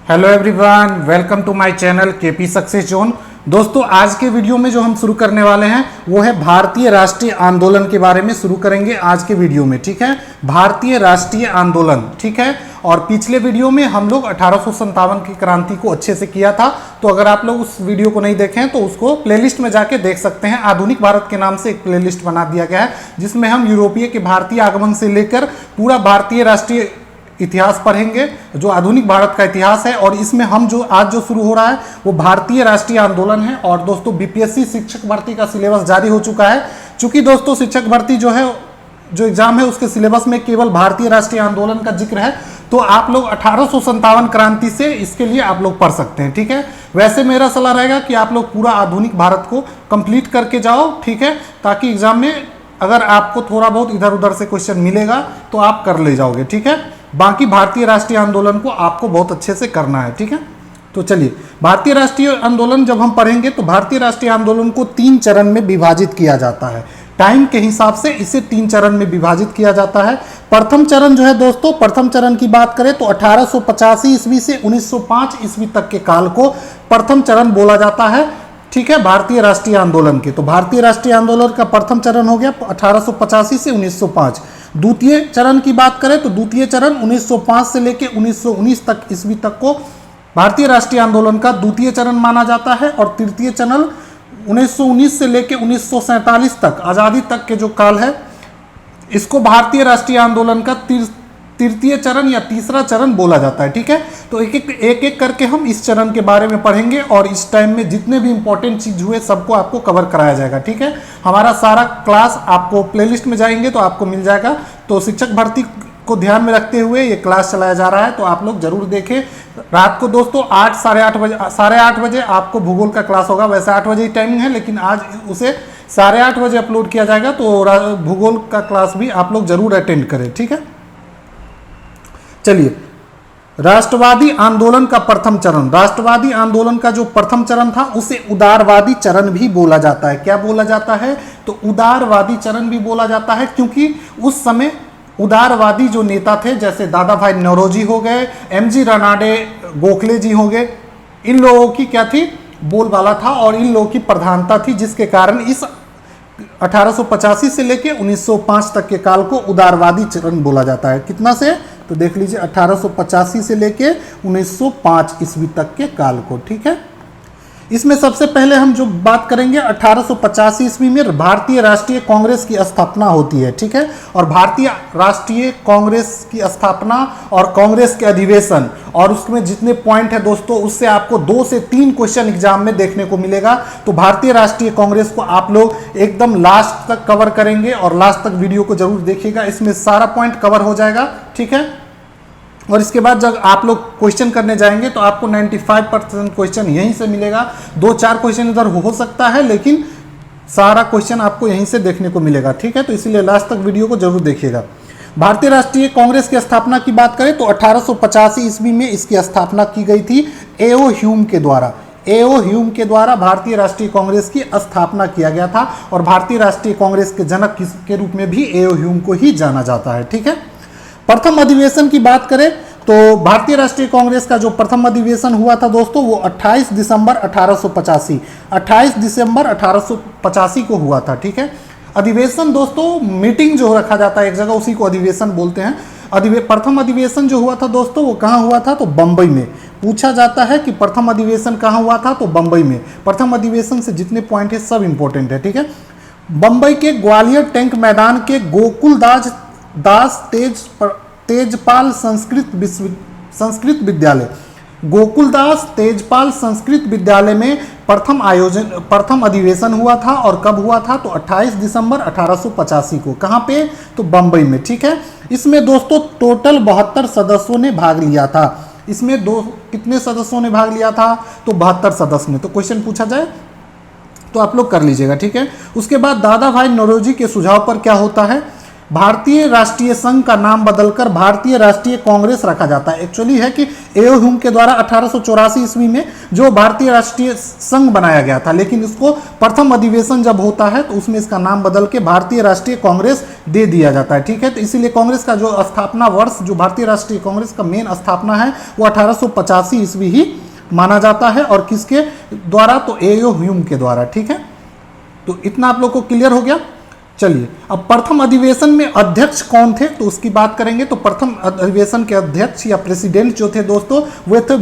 Hello everyone, welcome to my channel KP success zone. दोस्तों, आज के वीडियो में जो हम शुरू करने वाले हैं वो है भारतीय राष्ट्रीय आंदोलन के बारे में शुरू करेंगे आज के वीडियो में। ठीक है, भारतीय राष्ट्रीय आंदोलन। ठीक है, और पिछले वीडियो में हम लोग 1857 की क्रांति को अच्छे से किया था, तो अगर आप लोग उस वीडियो को नहीं देखें तो उसको प्लेलिस्ट में जाके देख सकते हैं। आधुनिक भारत के नाम से एक प्लेलिस्ट बना दिया गया है जिसमें हम यूरोपीय के भारतीय आगमन से लेकर पूरा भारतीय राष्ट्रीय इतिहास पढ़ेंगे, जो आधुनिक भारत का इतिहास है। और इसमें हम जो आज जो शुरू हो रहा है वो भारतीय राष्ट्रीय आंदोलन है। और दोस्तों, बीपीएससी शिक्षक भर्ती का सिलेबस जारी हो चुका है। चूंकि दोस्तों शिक्षक भर्ती जो है, जो एग्जाम है, उसके सिलेबस में केवल भारतीय राष्ट्रीय आंदोलन का जिक्र है, तो आप लोग 1857 क्रांति से इसके लिए आप लोग पढ़ सकते हैं। ठीक है, वैसे मेरा सलाह रहेगा कि आप लोग पूरा आधुनिक भारत को कंप्लीट करके जाओ। ठीक है, ताकि एग्जाम में अगर आपको थोड़ा बहुत इधर उधर से क्वेश्चन मिलेगा तो आप कर ले जाओगे। ठीक है, बाकी भारतीय राष्ट्रीय आंदोलन को आपको बहुत अच्छे से करना है। ठीक है, तो चलिए, भारतीय राष्ट्रीय आंदोलन जब हम पढ़ेंगे तो भारतीय राष्ट्रीय आंदोलन को 3 चरण में विभाजित किया जाता है। टाइम के हिसाब से इसे 3 चरण में विभाजित किया जाता है। प्रथम चरण जो है दोस्तों, प्रथम चरण की बात करें तो 1885 ईस्वी से 1905 ईस्वी तक के काल को प्रथम चरण बोला जाता है। ठीक है, भारतीय राष्ट्रीय आंदोलन के, तो भारतीय राष्ट्रीय आंदोलन का प्रथम चरण हो गया 1885 से 1905। द्वितीय चरण की बात करें तो द्वितीय चरण 1905 से लेकर 1919 तक ईस्वी तक को भारतीय राष्ट्रीय आंदोलन का द्वितीय चरण माना जाता है। और तृतीय चरण 1919 से लेकर 1947 तक, आज़ादी तक के जो काल है, इसको भारतीय राष्ट्रीय आंदोलन का तृतीय चरण या तीसरा चरण बोला जाता है। ठीक है, तो एक एक करके हम इस चरण के बारे में पढ़ेंगे और इस टाइम में जितने भी इंपॉर्टेंट चीज हुए सबको आपको कवर कराया जाएगा। ठीक है, हमारा सारा क्लास आपको प्लेलिस्ट में जाएंगे तो आपको मिल जाएगा। तो शिक्षक भर्ती को ध्यान में रखते हुए ये क्लास चलाया जा रहा है, तो आप लोग जरूर देखें। रात को दोस्तों 8 बजे आपको भूगोल का क्लास होगा। वैसे 8 बजे ही टाइमिंग है, लेकिन आज उसे 8:30 बजे अपलोड किया जाएगा, तो भूगोल का क्लास भी आप लोग जरूर अटेंड करें। ठीक है, चलिए, राष्ट्रवादी आंदोलन का प्रथम चरण, राष्ट्रवादी आंदोलन का जो प्रथम चरण था उसे उदारवादी चरण भी बोला जाता है। क्या बोला जाता है? तो उदारवादी चरण भी बोला जाता है, क्योंकि उस समय उदारवादी जो नेता थे, जैसे दादा भाई नौरोजी हो गए, एमजी रानाडे, गोखले जी हो गए, इन लोगों की क्या थी, बोलबाला था और इन लोगों की प्रधानता थी, जिसके कारण इस 1885 से लेकर 1905 तक के काल को उदारवादी चरण बोला जाता है। कितना से? तो देख लीजिए, 1885 से लेके 1905 ईस्वी तक के काल को। ठीक है, इसमें सबसे पहले हम जो बात करेंगे, 1885 ईस्वी में भारतीय राष्ट्रीय कांग्रेस की स्थापना होती है। ठीक है, और भारतीय राष्ट्रीय कांग्रेस की स्थापना और कांग्रेस के अधिवेशन और उसमें जितने पॉइंट है दोस्तों, उससे आपको 2 से 3 क्वेश्चन एग्जाम में देखने को मिलेगा। तो भारतीय राष्ट्रीय कांग्रेस को आप लोग एकदम लास्ट तक कवर करेंगे और लास्ट तक वीडियो को जरूर देखिएगा, इसमें सारा पॉइंट कवर हो जाएगा। ठीक है, और इसके बाद जब आप लोग क्वेश्चन करने जाएंगे तो आपको 95% क्वेश्चन यहीं से मिलेगा। 2-4 क्वेश्चन इधर हो सकता है, लेकिन सारा क्वेश्चन आपको यहीं से देखने को मिलेगा। ठीक है, तो इसीलिए लास्ट तक वीडियो को जरूर देखिएगा। भारतीय राष्ट्रीय कांग्रेस की स्थापना की बात करें तो 1885 ईस्वी में इसकी स्थापना की गई थी एओ ह्यूम के द्वारा। एओ ह्यूम के द्वारा भारतीय राष्ट्रीय कांग्रेस की स्थापना किया गया था, और भारतीय राष्ट्रीय कांग्रेस के जनक के रूप में भी एओ ह्यूम को ही जाना जाता है। ठीक है, प्रथम अधिवेशन की बात करें तो भारतीय राष्ट्रीय कांग्रेस का जो प्रथम अधिवेशन हुआ था दोस्तों, वो 28 दिसंबर 1885 को हुआ था। ठीक है, अधिवेशन दोस्तों, मीटिंग जो रखा जाता है एक जगह, उसी को अधिवेशन बोलते हैं। प्रथम अधिवेशन जो हुआ था दोस्तों, वो कहाँ हुआ था? तो बंबई में। पूछा जाता है कि प्रथम अधिवेशन कहाँ हुआ था? तो बंबई में। प्रथम अधिवेशन से जितने पॉइंट है सब इंपॉर्टेंट है। ठीक है, बंबई के ग्वालियर टैंक मैदान के गोकुलदास तेजपाल संस्कृत विद्यालय, गोकुलदास तेजपाल संस्कृत विद्यालय में प्रथम अधिवेशन हुआ था। और कब हुआ था? तो 28 दिसंबर 1885 को। कहाँ पे? तो बंबई में। ठीक है, इसमें दोस्तों टोटल 72 सदस्यों ने भाग लिया था। इसमें कितने सदस्यों ने भाग लिया था? तो 72 सदस्य ने। तो क्वेश्चन पूछा जाए तो आप लोग कर लीजिएगा। ठीक है, उसके बाद दादा भाई नौरोजी के सुझाव पर क्या होता है? भारतीय राष्ट्रीय संघ का नाम बदलकर भारतीय राष्ट्रीय कांग्रेस रखा जाता है। एक्चुअली है कि एओ ह्यूम के द्वारा 1884 ईस्वी में जो भारतीय राष्ट्रीय संघ बनाया गया था, लेकिन इसको प्रथम अधिवेशन जब होता है तो उसमें इसका नाम बदल के भारतीय राष्ट्रीय कांग्रेस दे दिया जाता है। ठीक है, तो इसीलिए कांग्रेस का जो स्थापना वर्ष, जो भारतीय राष्ट्रीय कांग्रेस का मेन स्थापना है वो 1885 ईस्वी ही माना जाता है। और किसके द्वारा? तो एओ ह्यूम के द्वारा। ठीक है, तो इतना आप लोग को क्लियर हो गया। चलिए अब प्रथम अधिवेशन में अध्यक्ष कौन थे तो उसकी बात करेंगे। तो प्रथम अधिवेशन के अध्यक्ष या प्रेसिडेंट जो थे दोस्तों वे थे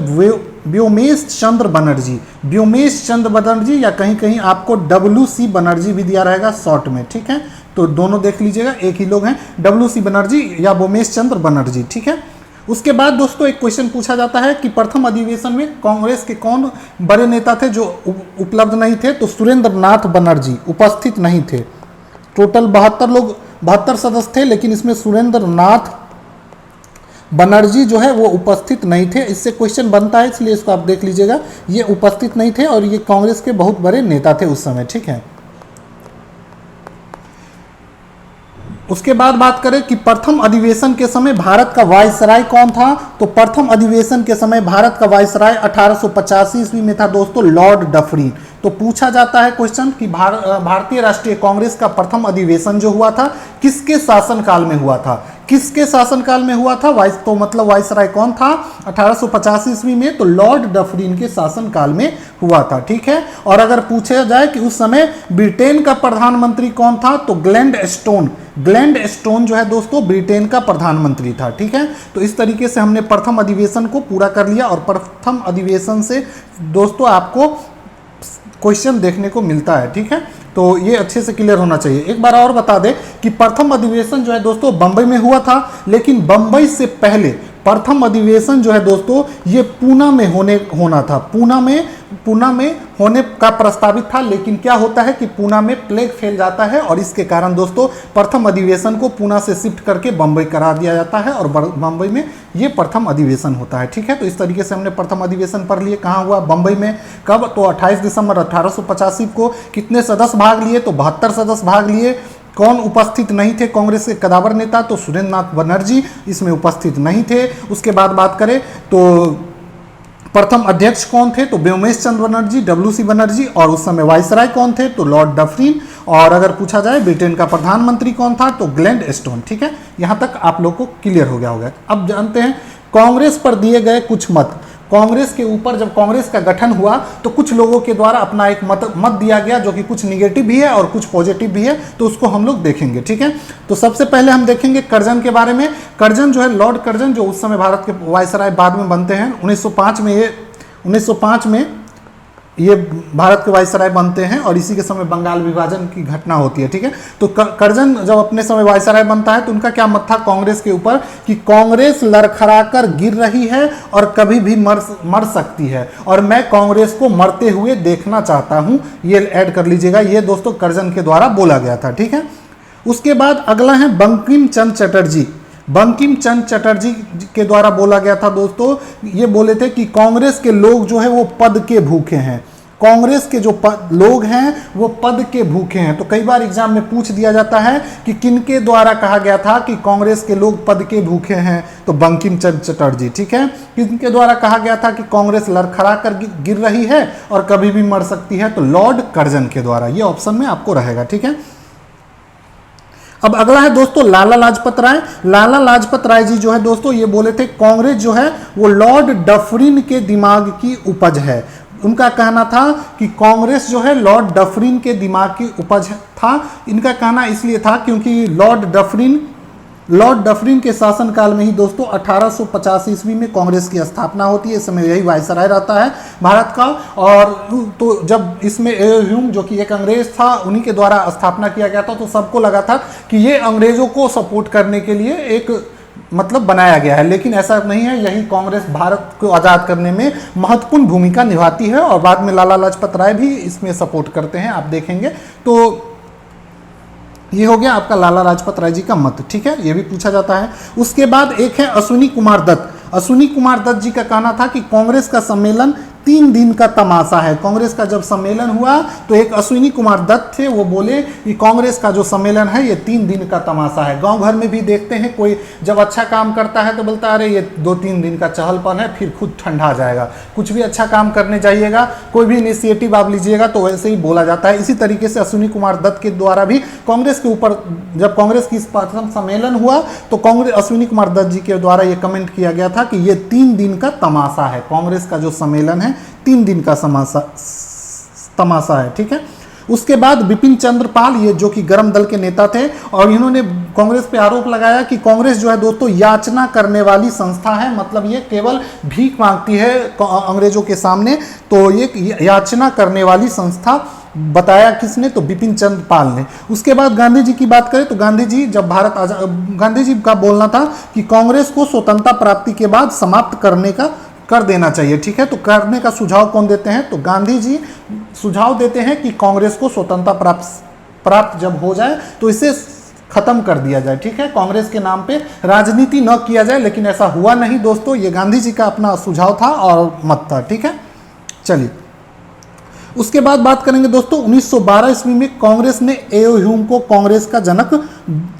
व्योमेश चंद्र बनर्जी। व्योमेश चंद्र बनर्जी, या कहीं कहीं आपको WC बनर्जी भी दिया रहेगा शॉर्ट में। ठीक है, तो दोनों देख लीजिएगा, एक ही लोग हैं, WC बनर्जी या व्योमेश चंद्र बनर्जी। ठीक है, उसके बाद दोस्तों एक क्वेश्चन पूछा जाता है कि प्रथम अधिवेशन में कांग्रेस के कौन बड़े नेता थे जो उपलब्ध नहीं थे? तो सुरेंद्र नाथ बनर्जी उपस्थित नहीं थे। टोटल 72 सदस्य थे, लेकिन इसमें सुरेंद्र नाथ बनर्जी जो है वो उपस्थित नहीं थे। इससे क्वेश्चन बनता है, इसलिए इसको आप देख लीजिएगा, ये उपस्थित नहीं थे और ये कांग्रेस के बहुत बड़े नेता थे उस समय। ठीक है, उसके बाद बात करें कि प्रथम अधिवेशन के समय भारत का वायसराय कौन था? तो प्रथम अधिवेशन के समय भारत का वायसराय 1885 ईस्वी में था दोस्तों, लॉर्ड डफरिन। तो पूछा जाता है क्वेश्चन कि भारतीय राष्ट्रीय कांग्रेस का प्रथम अधिवेशन जो हुआ था किसके शासनकाल में हुआ था? किसके शासनकाल में हुआ था? तो मतलब वायसराय कौन था 1885 ईस्वी में? तो लॉर्ड डफरिन के शासनकाल में हुआ था। ठीक है, और अगर पूछा जाए कि उस समय ब्रिटेन का प्रधानमंत्री कौन था? तो ग्लैड स्टोन जो है दोस्तों ब्रिटेन का प्रधानमंत्री था। ठीक है, तो इस तरीके से हमने प्रथम अधिवेशन को पूरा कर लिया और प्रथम अधिवेशन से दोस्तों आपको क्वेश्चन देखने को मिलता है। ठीक है, तो ये अच्छे से क्लियर होना चाहिए। एक बार और बता दें कि प्रथम अधिवेशन जो है दोस्तों बंबई में हुआ था, लेकिन बंबई से पहले प्रथम अधिवेशन जो है दोस्तों ये पूना में होना था। पूना में होने का प्रस्तावित था, लेकिन क्या होता है कि पूना में प्लेग फैल जाता है और इसके कारण दोस्तों प्रथम अधिवेशन को पूना से शिफ्ट करके बंबई करा दिया जाता है और बंबई में ये प्रथम अधिवेशन होता है। ठीक है, तो इस तरीके से हमने प्रथम अधिवेशन पढ़ लिए। कहाँ हुआ? बंबई में। कब? तो 28 दिसंबर 1885 को। कितने सदस्य भाग लिए? तो 72 सदस्य भाग लिए। कौन उपस्थित नहीं थे कांग्रेस के कदावर नेता? तो सुरेंद्र नाथ बनर्जी इसमें उपस्थित नहीं थे। उसके बाद बात करें तो प्रथम अध्यक्ष कौन थे? तो व्योमेश चंद्र बनर्जी, WC बनर्जी। और उस समय वायसराय कौन थे? तो लॉर्ड डफरिन। और अगर पूछा जाए ब्रिटेन का प्रधानमंत्री कौन था? तो ग्लैड स्टोन। ठीक है, यहां तक आप लोग को क्लियर हो गया होगा। अब जानते हैं कांग्रेस पर दिए गए कुछ मत। कांग्रेस के ऊपर जब कांग्रेस का गठन हुआ तो कुछ लोगों के द्वारा अपना एक मत दिया गया, जो कि कुछ निगेटिव भी है और कुछ पॉजिटिव भी है, तो उसको हम लोग देखेंगे। ठीक है, तो सबसे पहले हम देखेंगे कर्जन के बारे में। कर्जन जो है, लॉर्ड कर्जन, जो उस समय भारत के वायसराय बाद में बनते हैं, 1905 में ये भारत के वायसराय बनते हैं और इसी के समय बंगाल विभाजन की घटना होती है। ठीक है, तो कर्जन जब अपने समय वायसराय बनता है तो उनका क्या मत था कांग्रेस के ऊपर कि कांग्रेस लड़खड़ाकर गिर रही है और कभी भी मर सकती है और मैं कांग्रेस को मरते हुए देखना चाहता हूं। ये ऐड कर लीजिएगा, ये दोस्तों कर्जन के द्वारा बोला गया था। ठीक है, उसके बाद अगला है बंकिम चंद्र चटर्जी। बंकिम चंद्र चटर्जी के द्वारा बोला गया था दोस्तों, ये बोले थे कि कांग्रेस के लोग जो है वो पद के भूखे हैं। कांग्रेस के जो लोग हैं वो पद के भूखे हैं। तो कई बार एग्जाम में पूछ दिया जाता है कि किनके द्वारा कहा गया था कि कांग्रेस के लोग पद के भूखे हैं? तो बंकिम चंद्र चटर्जी। ठीक है, किनके द्वारा कहा गया था कि कांग्रेस लड़खड़ा कर गिर रही है और कभी भी मर सकती है? तो लॉर्ड कर्जन के द्वारा। ये ऑप्शन में आपको रहेगा। ठीक है, अब अगला है दोस्तों लाला लाजपत राय। लाला लाजपत राय जी जो है दोस्तों ये बोले थे कांग्रेस जो है वो लॉर्ड डफरिन के दिमाग की उपज है। उनका कहना था कि कांग्रेस जो है लॉर्ड डफरिन के दिमाग की उपज था। इनका कहना इसलिए था क्योंकि लॉर्ड डफरिन के शासनकाल में ही दोस्तों 1850 ईस्वी में कांग्रेस की स्थापना होती है। इस समय यही वायसराय रहता है भारत का। और तो जब इसमें एओ ह्यूम जो कि एक अंग्रेज था उन्हीं के द्वारा स्थापना किया गया था, तो सबको लगा था कि ये अंग्रेजों को सपोर्ट करने के लिए एक मतलब बनाया गया है, लेकिन ऐसा नहीं है। यही कांग्रेस भारत को आज़ाद करने में महत्वपूर्ण भूमिका निभाती है और बाद में लाला लाजपत राय भी इसमें सपोर्ट करते हैं, आप देखेंगे। तो ये हो गया आपका लाला लाजपत राय जी का मत। ठीक है, ये भी पूछा जाता है। उसके बाद एक है अश्विनी कुमार दत्त। अश्विनी कुमार दत्त जी का कहना था कि कांग्रेस का सम्मेलन 3 दिन का तमाशा है। कांग्रेस का जब सम्मेलन हुआ तो एक अश्विनी कुमार दत्त थे, वो बोले कि कांग्रेस का जो सम्मेलन है ये 3 दिन का तमाशा है। गांव घर में भी देखते हैं कोई जब अच्छा काम करता है तो बोलता है अरे ये 2-3 दिन का चहल पहल है, फिर खुद ठंडा जाएगा। कुछ भी अच्छा काम करने जाइएगा, कोई भी इनिशिएटिव आप लीजिएगा तो वैसे ही बोला जाता है। इसी तरीके से अश्विनी कुमार दत्त के द्वारा भी कांग्रेस के ऊपर जब कांग्रेस की प्रथम सम्मेलन हुआ तो कांग्रेस अश्विनी कुमार दत्त जी के द्वारा ये कमेंट किया गया था कि ये 3 दिन का तमाशा है। कांग्रेस का जो सम्मेलन है 3 दिन का तमाशा है, ठीक है। उसके बाद बिपिन चंद्र पाल, ये जो कि गर्म दल के नेता थे, और इन्होंने कांग्रेस पे आरोप लगाया कि कांग्रेस जो है दोस्तों याचना करने वाली संस्था है, मतलब ये केवल भीख मांगती है अंग्रेजों के सामने, तो ये याचना करने वाली संस्था बताया किसने, तो बिपिन चंद्र पाल ने। उसके बाद गांधी जी की बात करें तो गांधी जी जब भारत आजाद, गांधी जी का बोलना था कि कांग्रेस को स्वतंत्रता प्राप्ति के बाद समाप्त कर देना चाहिए, ठीक है। तो करने का सुझाव कौन देते हैं, तो गांधी जी सुझाव देते हैं कि कांग्रेस को स्वतंत्रता प्राप्त जब हो जाए तो इसे खत्म कर दिया जाए, ठीक है। कांग्रेस के नाम पे राजनीति न किया जाए, लेकिन ऐसा हुआ नहीं दोस्तों। ये गांधी जी का अपना सुझाव था और मत था, ठीक है। चलिए उसके बाद बात करेंगे दोस्तों 1912 ईस्वी में कांग्रेस ने ए.ओ. ह्यूम को कांग्रेस का जनक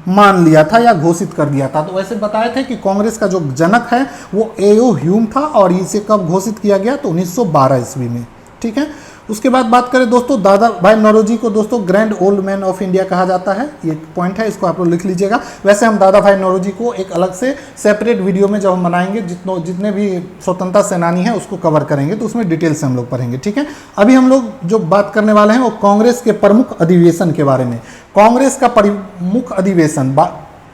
मान लिया था या घोषित कर दिया था। तो वैसे बताए थे कि कांग्रेस का जो जनक है वो ए.ओ. ह्यूम था, और इसे कब घोषित किया गया, तो 1912 ईस्वी में, ठीक है। उसके बाद बात करें दोस्तों दादा भाई नौरोजी को दोस्तों grand old man of India कहा जाता है। ये पॉइंट है, इसको आप लोग लिख लीजिएगा। वैसे हम दादा भाई नौरोजी को एक अलग से सेपरेट वीडियो में जब हम बनाएंगे, जितने भी स्वतंत्रता सेनानी हैं उसको कवर करेंगे, तो उसमें डिटेल से हम लोग पढ़ेंगे, ठीक है। अभी हम लोग जो बात करने वाले हैं वो कांग्रेस के प्रमुख अधिवेशन के बारे में। कांग्रेस का प्रमुख अधिवेशन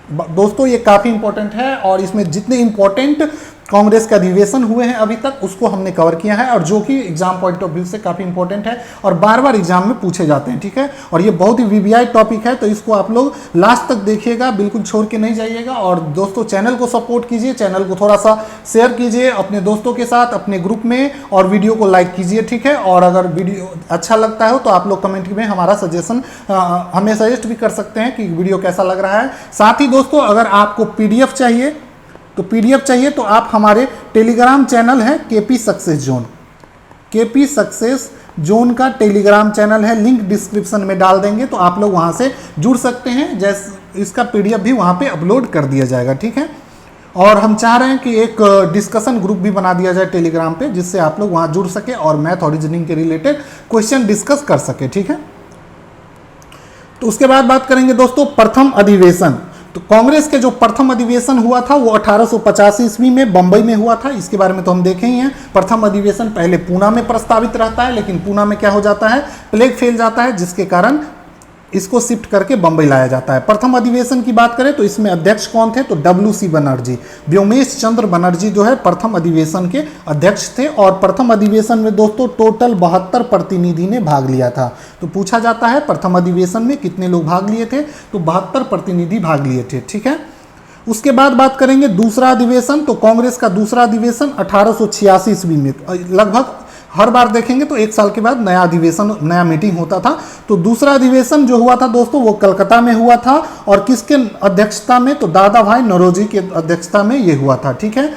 दोस्तों ये काफ़ी इंपॉर्टेंट है, और इसमें जितने इंपॉर्टेंट कांग्रेस के अधिवेशन हुए हैं अभी तक उसको हमने कवर किया है, और जो कि एग्जाम पॉइंट ऑफ व्यू से काफ़ी इंपॉर्टेंट है और बार बार एग्जाम में पूछे जाते हैं, ठीक है। और ये बहुत ही वीवीआई टॉपिक है, तो इसको आप लोग लास्ट तक देखिएगा, बिल्कुल छोड़ के नहीं जाइएगा। और दोस्तों चैनल को सपोर्ट कीजिए, चैनल को थोड़ा सा शेयर कीजिए अपने दोस्तों के साथ, अपने ग्रुप में, और वीडियो को लाइक कीजिए, ठीक है। और अगर वीडियो अच्छा लगता है तो आप लोग कमेंट में हमारा सजेशन हमें सजेस्ट भी कर सकते हैं कि वीडियो कैसा लग रहा है। साथ ही दोस्तों अगर आपको पीडीएफ चाहिए तो आप हमारे टेलीग्राम चैनल है KP success zone, KP success zone का टेलीग्राम चैनल है, लिंक डिस्क्रिप्शन में डाल देंगे, तो आप लोग वहां से जुड़ सकते हैं। जैसे इसका पीडीएफ भी वहां पे अपलोड कर दिया जाएगा, ठीक है। और हम चाह रहे हैं कि एक डिस्कशन ग्रुप भी बना दिया जाए टेलीग्राम पे, जिससे आप लोग वहां जुड़ सके और मैथ और रीजनिंग के रिलेटेड क्वेश्चन डिस्कस कर सके, ठीक है। तो उसके बाद बात करेंगे दोस्तों प्रथम अधिवेशन। तो कांग्रेस के जो प्रथम अधिवेशन हुआ था वो 1885 ईस्वी में बंबई में हुआ था। इसके बारे में तो हम देखे ही हैं। प्रथम अधिवेशन पहले पूना में प्रस्तावित रहता है, लेकिन पूना में क्या हो जाता है, प्लेग फैल जाता है, जिसके कारण इसको शिफ्ट करके बंबई लाया जाता है। प्रथम अधिवेशन की बात करें तो इसमें अध्यक्ष कौन थे, तो WC बनर्जी, व्योमेश चंद्र बनर्जी जो है प्रथम अधिवेशन के अध्यक्ष थे। और प्रथम अधिवेशन में दोस्तों टोटल 72 प्रतिनिधि ने भाग लिया था। तो पूछा जाता है प्रथम अधिवेशन में कितने लोग भाग लिए थे, तो 72 प्रतिनिधि भाग लिए थे, ठीक है। उसके बाद बात करेंगे दूसरा अधिवेशन। तो कांग्रेस का दूसरा अधिवेशन 1886 ईस्वी में, लगभग हर बार देखेंगे तो 1 साल के बाद नया अधिवेशन, नया मीटिंग होता था। तो दूसरा अधिवेशन जो हुआ था दोस्तों वो कलकत्ता में हुआ था, और किसके अध्यक्षता में, तो दादा भाई नौरोजी के अध्यक्षता में ये हुआ था, ठीक है।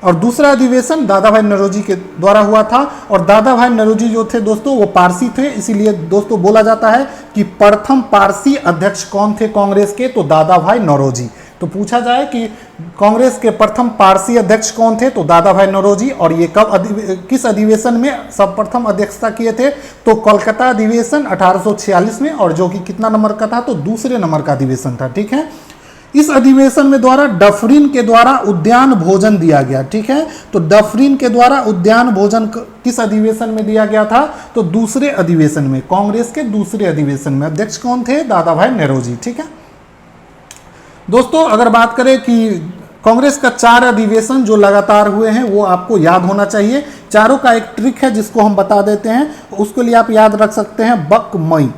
और दूसरा अधिवेशन दादा भाई नौरोजी के द्वारा हुआ था। और दादा भाई नौरोजी जो थे दोस्तों वो पारसी थे, इसीलिए दोस्तों बोला जाता है कि प्रथम पारसी अध्यक्ष कौन थे कांग्रेस के, तो दादा भाई नौरोजी। तो पूछा जाए कि कांग्रेस के प्रथम पारसी अध्यक्ष कौन थे, तो दादा भाई नौरोजी। और ये कब किस अधिवेशन में सर्वप्रथम अध्यक्षता किए थे, तो कोलकाता अधिवेशन 1846 में, और जो कि कितना नंबर का था, तो दूसरे नंबर का अधिवेशन था, ठीक है। इस अधिवेशन में द्वारा डफरिन के द्वारा उद्यान भोजन दिया गया, ठीक है। तो डफरिन के द्वारा उद्यान भोजन किस अधिवेशन में दिया गया था, तो दूसरे अधिवेशन में, कांग्रेस के दूसरे अधिवेशन में। अध्यक्ष कौन थे, दादा भाई नौरोजी, ठीक है। दोस्तों अगर बात करें कि कांग्रेस का 4 अधिवेशन जो लगातार हुए हैं वो आपको याद होना चाहिए। चारों का एक ट्रिक है जिसको हम बता देते हैं, उसके लिए आप याद रख सकते हैं बकमई,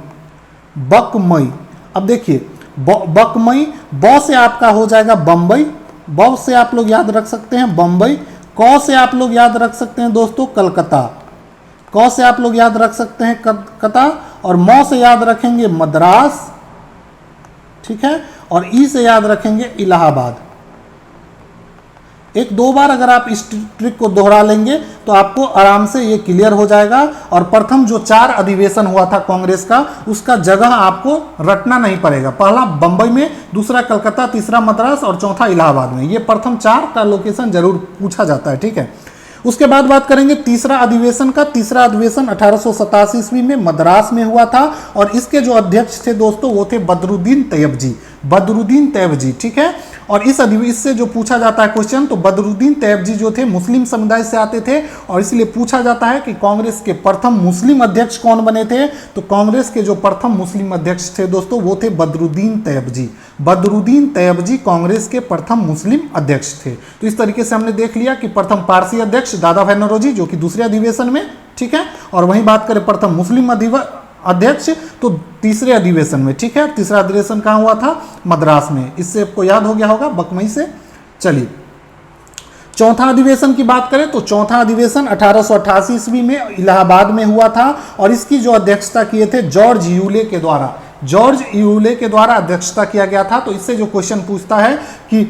बकमई। अब देखिए बकमई, ब से आपका हो जाएगा बम्बई, ब से आप लोग याद रख सकते हैं बम्बई, क से आप लोग याद रख सकते हैं दोस्तों कलकत्ता, क से आप लोग याद रख सकते हैं कलकत्ता, और म से याद रखेंगे मद्रास, ठीक है। और ई से याद रखेंगे इलाहाबाद, एक दो बार अगर आप इस ट्रिक को दोहरा लेंगे तो आपको आराम से ये क्लियर हो जाएगा। और प्रथम जो 4 अधिवेशन हुआ था कांग्रेस का, उसका जगह आपको रटना नहीं पड़ेगा। पहला बंबई में, दूसरा कलकत्ता, तीसरा मद्रास और चौथा इलाहाबाद में। ये प्रथम 4 का लोकेशन जरूर पूछा जाता है, ठीक है। उसके बाद बात करेंगे तीसरा अधिवेशन का। तीसरा अधिवेशन 1887 ईस्वी में मद्रास में हुआ था और इसके जो अध्यक्ष थे दोस्तों वो थे बदरुद्दीन तैयब जी, बदरुद्दीन तैयब जी, ठीक है। और इससे जो पूछा जाता है क्वेश्चन, तो बदरुद्दीन तैयब जी जो थे मुस्लिम समुदाय से आते थे और इसलिए पूछा जाता है कि कांग्रेस के प्रथम मुस्लिम अध्यक्ष कौन बने थे। तो कांग्रेस के जो प्रथम मुस्लिम अध्यक्ष थे दोस्तों वो थे बदरुद्दीन तैयब जी। बदरुद्दीन तैयब जी कांग्रेस के प्रथम मुस्लिम अध्यक्ष थे। तो इस तरीके से हमने देख लिया कि प्रथम पारसी अध्यक्ष दादा भाई नौरोजी जो कि दूसरे अधिवेशन में, ठीक है। और वहीं बात करें प्रथम मुस्लिम अध्यक्ष तो तीसरे अधिवेशन में, ठीक है। तीसरा अधिवेशन कहाँ हुआ था? मद्रास में। इससे आपको याद हो गया होगा बकमई से। चलिए चौथा अधिवेशन की बात करें तो चौथा अधिवेशन 1888 ईस्वी में इलाहाबाद में हुआ था और इसकी जो अध्यक्षता किए थे जॉर्ज यूले के द्वारा, जॉर्ज यूले के द्वारा अध्यक्षता किया गया था। तो इससे जो क्वेश्चन पूछता है कि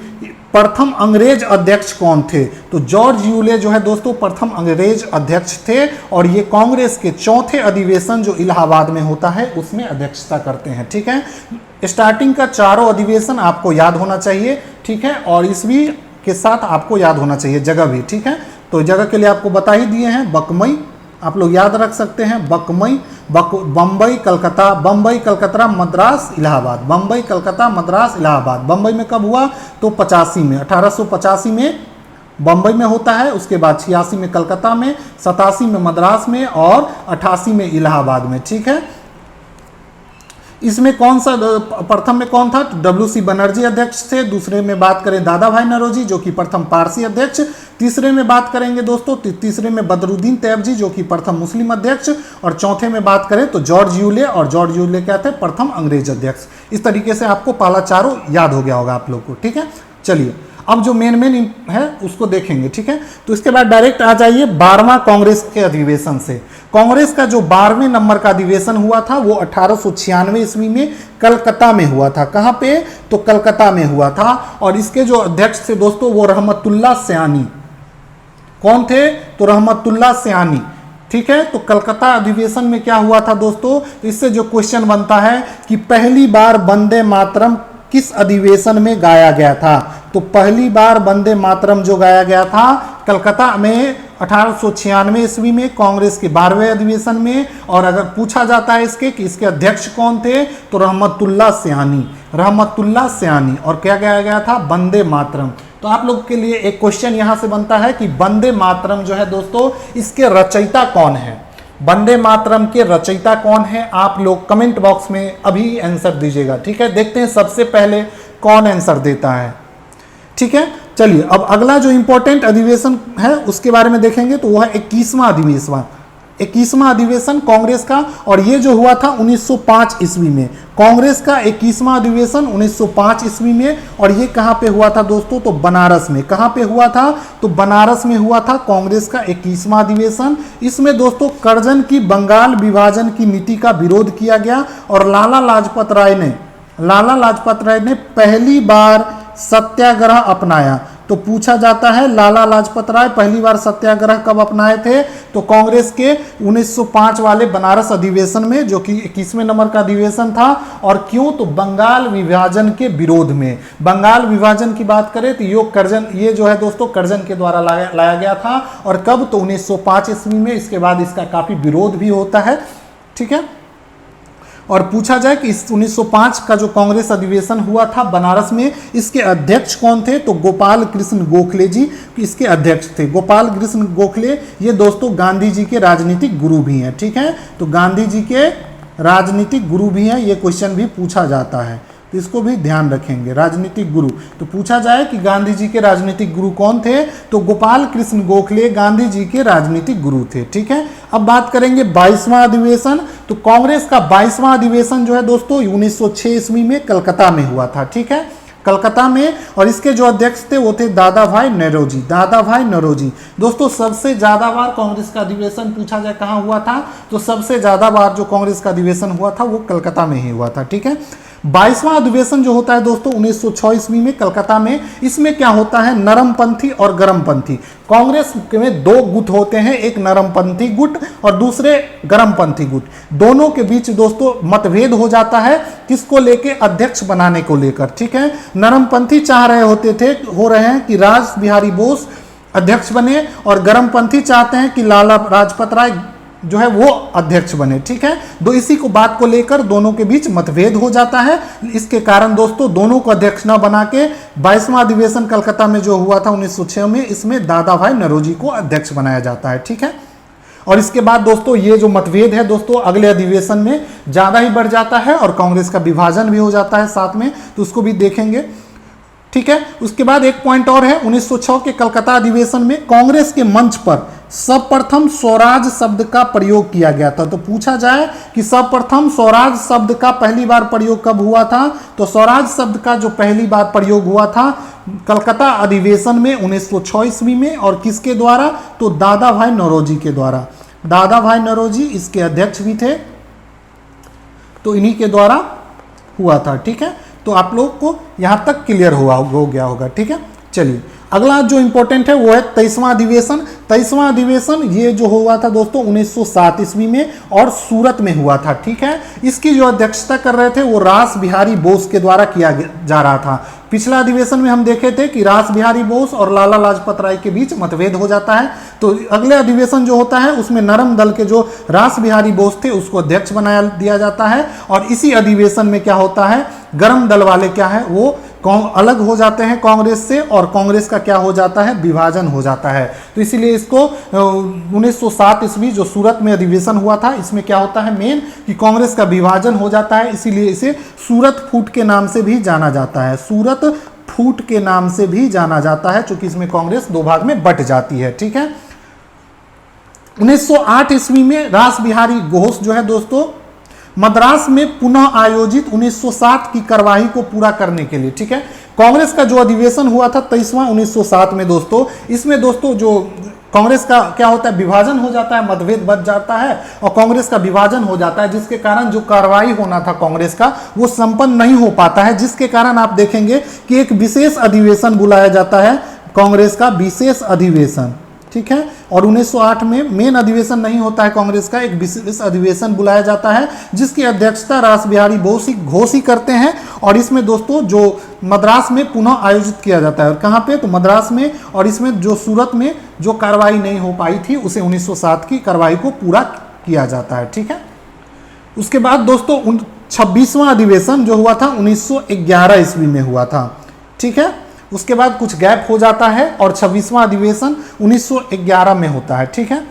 प्रथम अंग्रेज अध्यक्ष कौन थे, तो जॉर्ज यूले जो है दोस्तों प्रथम अंग्रेज अध्यक्ष थे और ये कांग्रेस के चौथे अधिवेशन जो इलाहाबाद में होता है उसमें अध्यक्षता करते हैं, ठीक है। स्टार्टिंग का चारों अधिवेशन आपको याद होना चाहिए, ठीक है। और ईस्वी के साथ आपको याद होना चाहिए, जगह भी, ठीक है। तो जगह के लिए आपको बता ही दिए हैं, बकमई आप लोग याद रख सकते हैं, बकमई, बम्बई, कलकत्ता, बम्बई, कलकत्ता, मद्रास, इलाहाबाद, बम्बई, कलकत्ता, मद्रास, इलाहाबाद। बम्बई में कब हुआ? तो 85 में, 1885 में बम्बई में होता है। उसके बाद 86 में कलकत्ता में, 87 में मद्रास में और 88 में इलाहाबाद में, ठीक है। इसमें कौन सा प्रथम में कौन था? WC बनर्जी अध्यक्ष थे। दूसरे में बात करें दादा भाई नौरोजी जो कि प्रथम पारसी अध्यक्ष। तीसरे में बात करेंगे दोस्तों, तीसरे में बदरुद्दीन तैयब जी जो कि प्रथम मुस्लिम अध्यक्ष। और चौथे में बात करें तो जॉर्ज यूले, और जॉर्ज यूले क्या थे? प्रथम अंग्रेज अध्यक्ष। इस तरीके से आपको पहला चारों याद हो गया होगा आप लोग को, ठीक है। चलिए अब जो मेन है उसको देखेंगे, ठीक है। तो इसके बाद डायरेक्ट आ जाइए 12वां कांग्रेस के अधिवेशन से। कांग्रेस का जो 12वें नंबर का अधिवेशन हुआ था वो 1896 ईस्वी में कलकत्ता में हुआ था। कहाँ पे? तो कलकत्ता में हुआ था और इसके जो अध्यक्ष थे दोस्तों वो रहमतुल्लाह सयानी। कौन थे? तो रहमतुल्लाह सयानी, ठीक है। तो कलकत्ता अधिवेशन में क्या हुआ था दोस्तों? इससे जो क्वेश्चन बनता है कि पहली बार वंदे मातरम किस अधिवेशन में गाया गया था, तो पहली बार वंदे मातरम जो गाया गया था कलकत्ता में 1896 ईस्वी में कांग्रेस के 12वें अधिवेशन में। और अगर पूछा जाता है इसके कि इसके अध्यक्ष कौन थे, तो रहमतुल्लाह सयानी, रहमतुल्लाह सयानी। और क्या गाया गया था? वंदे मातरम। तो आप लोग के लिए एक क्वेश्चन यहां से बनता है कि वंदे मातरम जो है दोस्तों इसके रचयिता कौन है? वंदे मातरम के रचयिता कौन है? आप लोग कमेंट बॉक्स में अभी आंसर दीजिएगा, ठीक है। देखते हैं सबसे पहले कौन आंसर देता है, ठीक है। चलिए अब अगला जो इंपॉर्टेंट अधिवेशन है उसके बारे में देखेंगे तो वह 21वां अधिवेशन कांग्रेस का, और ये जो हुआ था 1905 ईस्वी में। कांग्रेस का 21वां अधिवेशन 1905 ईस्वी में। और ये कहाँ पे हुआ था दोस्तों? तो बनारस में। कहाँ पे हुआ था? तो बनारस में हुआ था कांग्रेस का 21वां अधिवेशन। इसमें दोस्तों कर्जन की बंगाल विभाजन की नीति का विरोध किया गया और लाला लाजपत राय ने पहली बार सत्याग्रह अपनाया। तो पूछा जाता है लाला लाजपत राय पहली बार सत्याग्रह कब अपनाए थे? तो कांग्रेस के 1905 वाले बनारस अधिवेशन में, जो कि 21वें नंबर का अधिवेशन था। और क्यों? तो बंगाल विभाजन के विरोध में। बंगाल विभाजन की बात करें तो ये जो है दोस्तों कर्जन के द्वारा लाया गया था। और कब? तो 1905 ईस्वी में। इसके बाद इसका काफी विरोध भी होता है, ठीक है। और पूछा जाए कि इस 1905 का जो कांग्रेस अधिवेशन हुआ था बनारस में, इसके अध्यक्ष कौन थे? तो गोपाल कृष्ण गोखले जी इसके अध्यक्ष थे। गोपाल कृष्ण गोखले ये दोस्तों गांधी जी के राजनीतिक गुरु भी हैं, ठीक है। तो गांधी जी के राजनीतिक गुरु भी हैं, ये क्वेश्चन भी पूछा जाता है, तो इसको भी ध्यान रखेंगे। राजनीतिक गुरु, तो पूछा जाए कि गांधी जी के राजनीतिक गुरु कौन थे? तो गोपाल कृष्ण गोखले गांधी जी के राजनीतिक गुरु थे, ठीक है। अब बात करेंगे 22वां अधिवेशन। तो कांग्रेस का 22वां अधिवेशन जो है दोस्तों 1906 ईस्वी में कलकत्ता में हुआ था, ठीक है, कलकत्ता में। और इसके जो अध्यक्ष थे वो थे दादा भाई नौरोजी, दादा भाई नौरोजी। दोस्तों सबसे ज्यादा बार कांग्रेस का अधिवेशन पूछा जाए कहाँ हुआ था, तो सबसे ज्यादा बार जो कांग्रेस का अधिवेशन हुआ था वो कलकत्ता में ही हुआ था, ठीक है। 22वां अधिवेशन जो होता है दोस्तों 1906 ईस्वी में कलकत्ता में, इसमें क्या होता है, नरमपंथी और गरमपंथी कांग्रेस में दो गुट होते हैं, एक नरमपंथी गुट और दूसरे गरमपंथी गुट। दोनों के बीच दोस्तों मतभेद हो जाता है, किसको लेके, अध्यक्ष बनाने को लेकर, ठीक है। नरमपंथी चाह रहे हो रहे हैं कि रास बिहारी बोस अध्यक्ष बने और गरमपंथी चाहते हैं कि लाला लाजपत राय जो है वो अध्यक्ष बने, ठीक है। इसी को बात को लेकर दोनों के बीच मतभेद हो जाता है। इसके कारण दोस्तों दोनों को अध्यक्ष न बना के 22वां अधिवेशन कलकत्ता में जो हुआ था 1906 में, इसमें दादा भाई नौरोजी को अध्यक्ष बनाया जाता है, ठीक है। और इसके बाद दोस्तों ये जो मतभेद है दोस्तों अगले अधिवेशन में ज्यादा ही बढ़ जाता है और कांग्रेस का विभाजन भी हो जाता है साथ में, तो उसको भी देखेंगे, ठीक है। उसके बाद एक पॉइंट और है, 1906 के कलकत्ता अधिवेशन में कांग्रेस के मंच पर सर्वप्रथम स्वराज शब्द का प्रयोग किया गया था। तो पूछा जाए कि सर्वप्रथम स्वराज शब्द का पहली बार प्रयोग कब हुआ था, तो स्वराज शब्द का जो पहली बार प्रयोग हुआ था कलकत्ता अधिवेशन में 1906 ईस्वी में, और किसके द्वारा, तो दादा भाई नौरोजी के द्वारा। दादा भाई नौरोजी इसके अध्यक्ष भी थे, तो इन्हीं के द्वारा हुआ था, ठीक है। तो आप लोग को यहां तक क्लियर हो गया होगा, ठीक है। चलिए अगला जो इंपॉर्टेंट है वो है 23वां अधिवेशन। 23वां अधिवेशन ये जो हुआ था दोस्तों 1907 ईस्वी में और सूरत में हुआ था, ठीक है। इसकी जो अध्यक्षता कर रहे थे वो रास बिहारी बोस के द्वारा किया जा रहा था। पिछला अधिवेशन में हम देखे थे कि रास बिहारी बोस और लाला लाजपत राय के बीच मतभेद हो जाता है, तो अगले अधिवेशन जो होता है उसमें नरम दल के जो रास बिहारी बोस थे उसको अध्यक्ष बनाया दिया जाता है, और इसी अधिवेशन में क्या होता है, गरम दल वाले क्या है वो अलग हो जाते हैं कांग्रेस से, और कांग्रेस का क्या हो जाता है, विभाजन हो जाता है। तो इसीलिए इसको 1907 ईस्वी जो सूरत में अधिवेशन हुआ था, इसमें क्या होता है मेन कि कांग्रेस का विभाजन हो जाता है, इसीलिए इसे सूरत फूट के नाम से भी जाना जाता है। सूरत फूट के नाम से भी जाना जाता है, क्योंकि इसमें कांग्रेस दो भाग में बट जाती है, ठीक है। 1908 ईस्वी में रास बिहारी घोष जो है दोस्तों मद्रास में पुनः आयोजित 1907 की कार्यवाही को पूरा करने के लिए, ठीक है। कांग्रेस का जो अधिवेशन हुआ था 23वां 1907 में दोस्तों, इसमें दोस्तों जो कांग्रेस का क्या होता है, विभाजन हो जाता है, मतभेद बढ़ जाता है और कांग्रेस का विभाजन हो जाता है, जिसके कारण जो कार्रवाई होना था कांग्रेस का वो संपन्न नहीं हो पाता है, जिसके कारण आप देखेंगे कि एक विशेष अधिवेशन बुलाया जाता है, कांग्रेस का विशेष अधिवेशन, ठीक है। और 1908 में मेन अधिवेशन नहीं होता है कांग्रेस का, एक विशेष अधिवेशन बुलाया जाता है जिसकी अध्यक्षता रास बिहारी घोष ही करते हैं, और इसमें दोस्तों जो मद्रास में पुनः आयोजित किया जाता है, और कहाँ पे, तो मद्रास में, और इसमें जो सूरत में जो कार्रवाई नहीं हो पाई थी उसे 1907 की कार्रवाई को पूरा किया जाता है, ठीक है। उसके बाद दोस्तों 26वां अधिवेशन जो हुआ था 1911 ईस्वी में हुआ था, ठीक है। उसके बाद कुछ गैप हो जाता है और 26वां अधिवेशन 1911 में होता है, ठीक है।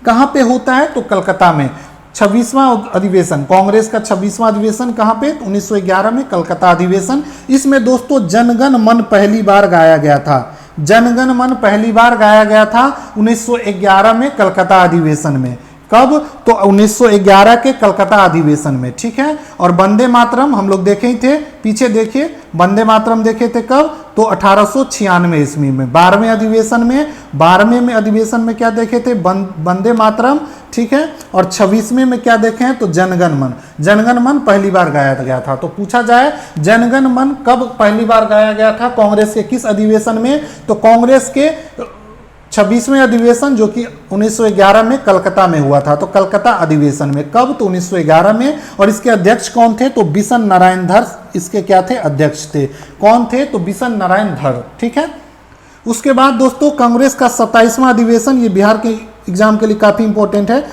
कहां पे होता है, तो कलकत्ता में 26वां अधिवेशन, कांग्रेस का 26वां अधिवेशन कहां पे, 1911 में कलकत्ता अधिवेशन। इसमें दोस्तों जनगण मन पहली बार गाया गया था, जनगण मन पहली बार गाया गया था 1911 में कलकत्ता अधिवेशन में। कब, तो 1911 के कलकत्ता अधिवेशन में, ठीक है। और वंदे मातरम हम लोग देखे ही थे, पीछे देखिए वंदे मातरम देखे थे कब, तो 1896 ईस्वी में 12वें अधिवेशन में, 12वें में अधिवेशन में क्या देखे थे, वंदे मातरम, ठीक है। और 26वें में क्या देखे हैं, तो जनगण मन, जनगण मन पहली बार गाया गया था। तो पूछा जाए जनगण मन कब पहली बार गाया गया था, कांग्रेस के किस अधिवेशन में, तो कांग्रेस के 26वें अधिवेशन जो कि 1911 में कलकत्ता में हुआ था, तो कलकत्ता अधिवेशन में कब, तो 1911 में। और इसके अध्यक्ष कौन थे, तो बिशन नारायण धर इसके क्या थे, अध्यक्ष थे। कौन थे, तो बिशन नारायण धर, ठीक है। उसके बाद दोस्तों कांग्रेस का 27वां अधिवेशन, ये बिहार के एग्जाम के लिए काफी इंपॉर्टेंट है।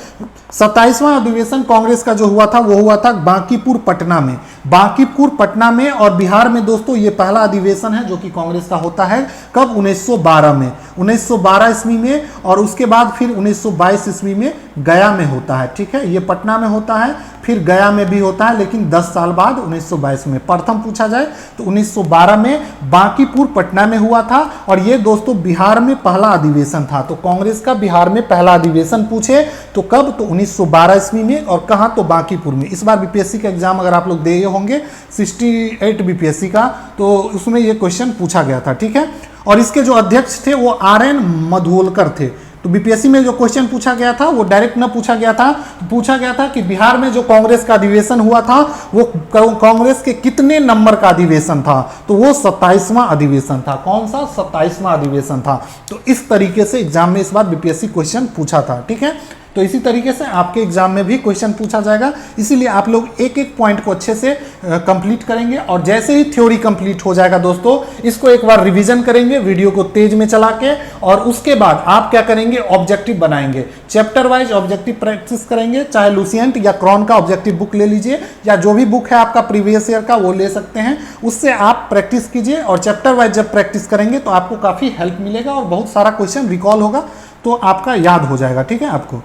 27वां अधिवेशन कांग्रेस का जो हुआ था वो हुआ था बांकीपुर पटना में, बांकीपुर पटना में। और बिहार में दोस्तों ये पहला अधिवेशन है जो कि कांग्रेस का होता है, कब, 1912 में, 1912 ईस्वी में। और उसके बाद फिर 1922 ईस्वी में गया में होता है, ठीक है। ये पटना में होता है, फिर गया में भी होता है, लेकिन 10 साल बाद 1922 में। प्रथम पूछा जाए तो 1912 में बांकीपुर पटना में हुआ था, और ये दोस्तों बिहार में पहला अधिवेशन था। तो कांग्रेस का बिहार में पहला अधिवेशन पूछे तो कब, तो 1912 ईस्वी में, और कहाँ, तो बांकीपुर में। इस बार बीपीएससी का एग्जाम अगर आप लोग दे होंगे 68 बीपीएससी का, तो उसमें ये क्वेश्चन पूछा गया था, ठीक है। और इसके जो अध्यक्ष थे वो RN मधुवलकर थे। तो बीपीएससी में जो क्वेश्चन पूछा गया था वो डायरेक्ट न पूछा गया था, तो पूछा गया था कि बिहार में जो कांग्रेस का अधिवेशन हुआ था वो कांग्रेस के कितने नंबर का अधिवेशन था, तो वो 27वां अधिवेशन था। कौन सा? 27वां अधिवेशन था। तो इस तरीके से एग्जाम में इस बार बीपीएससी क्वेश्चन पूछा था, ठीक है। तो इसी तरीके से आपके एग्जाम में भी क्वेश्चन पूछा जाएगा, इसीलिए आप लोग एक एक पॉइंट को अच्छे से कंप्लीट करेंगे। और जैसे ही थ्योरी कंप्लीट हो जाएगा दोस्तों, इसको एक बार रिवीजन करेंगे वीडियो को तेज में चला के, और उसके बाद आप क्या करेंगे, ऑब्जेक्टिव बनाएंगे, चैप्टर वाइज ऑब्जेक्टिव प्रैक्टिस करेंगे। चाहे लुसिएंट या क्रॉन का ऑब्जेक्टिव बुक ले लीजिए, या जो भी बुक है आपका प्रीवियस ईयर का वो ले सकते हैं, उससे आप प्रैक्टिस कीजिए। और चैप्टर वाइज जब प्रैक्टिस करेंगे तो आपको काफ़ी हेल्प मिलेगा और बहुत सारा क्वेश्चन रिकॉल होगा, तो आपका याद हो जाएगा, ठीक है आपको।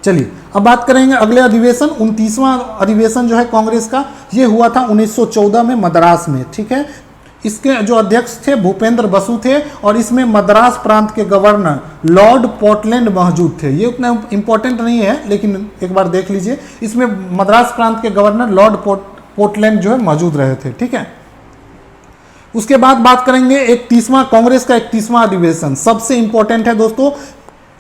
चलिए अब बात करेंगे अगले अधिवेशन, 29वां अधिवेशन जो है कांग्रेस का, ये हुआ था 1914 में मद्रास में, ठीक है। इसके जो अध्यक्ष थे भूपेंद्र बसु थे, और इसमें मद्रास प्रांत के गवर्नर लॉर्ड पोर्टलैंड मौजूद थे। ये उतना इंपॉर्टेंट नहीं है, लेकिन एक बार देख लीजिए, इसमें मद्रास प्रांत के गवर्नर लॉर्ड पोर्टलैंड जो है मौजूद रहे थे, ठीक है। उसके बाद बात करेंगे 31वां कांग्रेस का 31वां अधिवेशन, सबसे इंपॉर्टेंट है दोस्तों,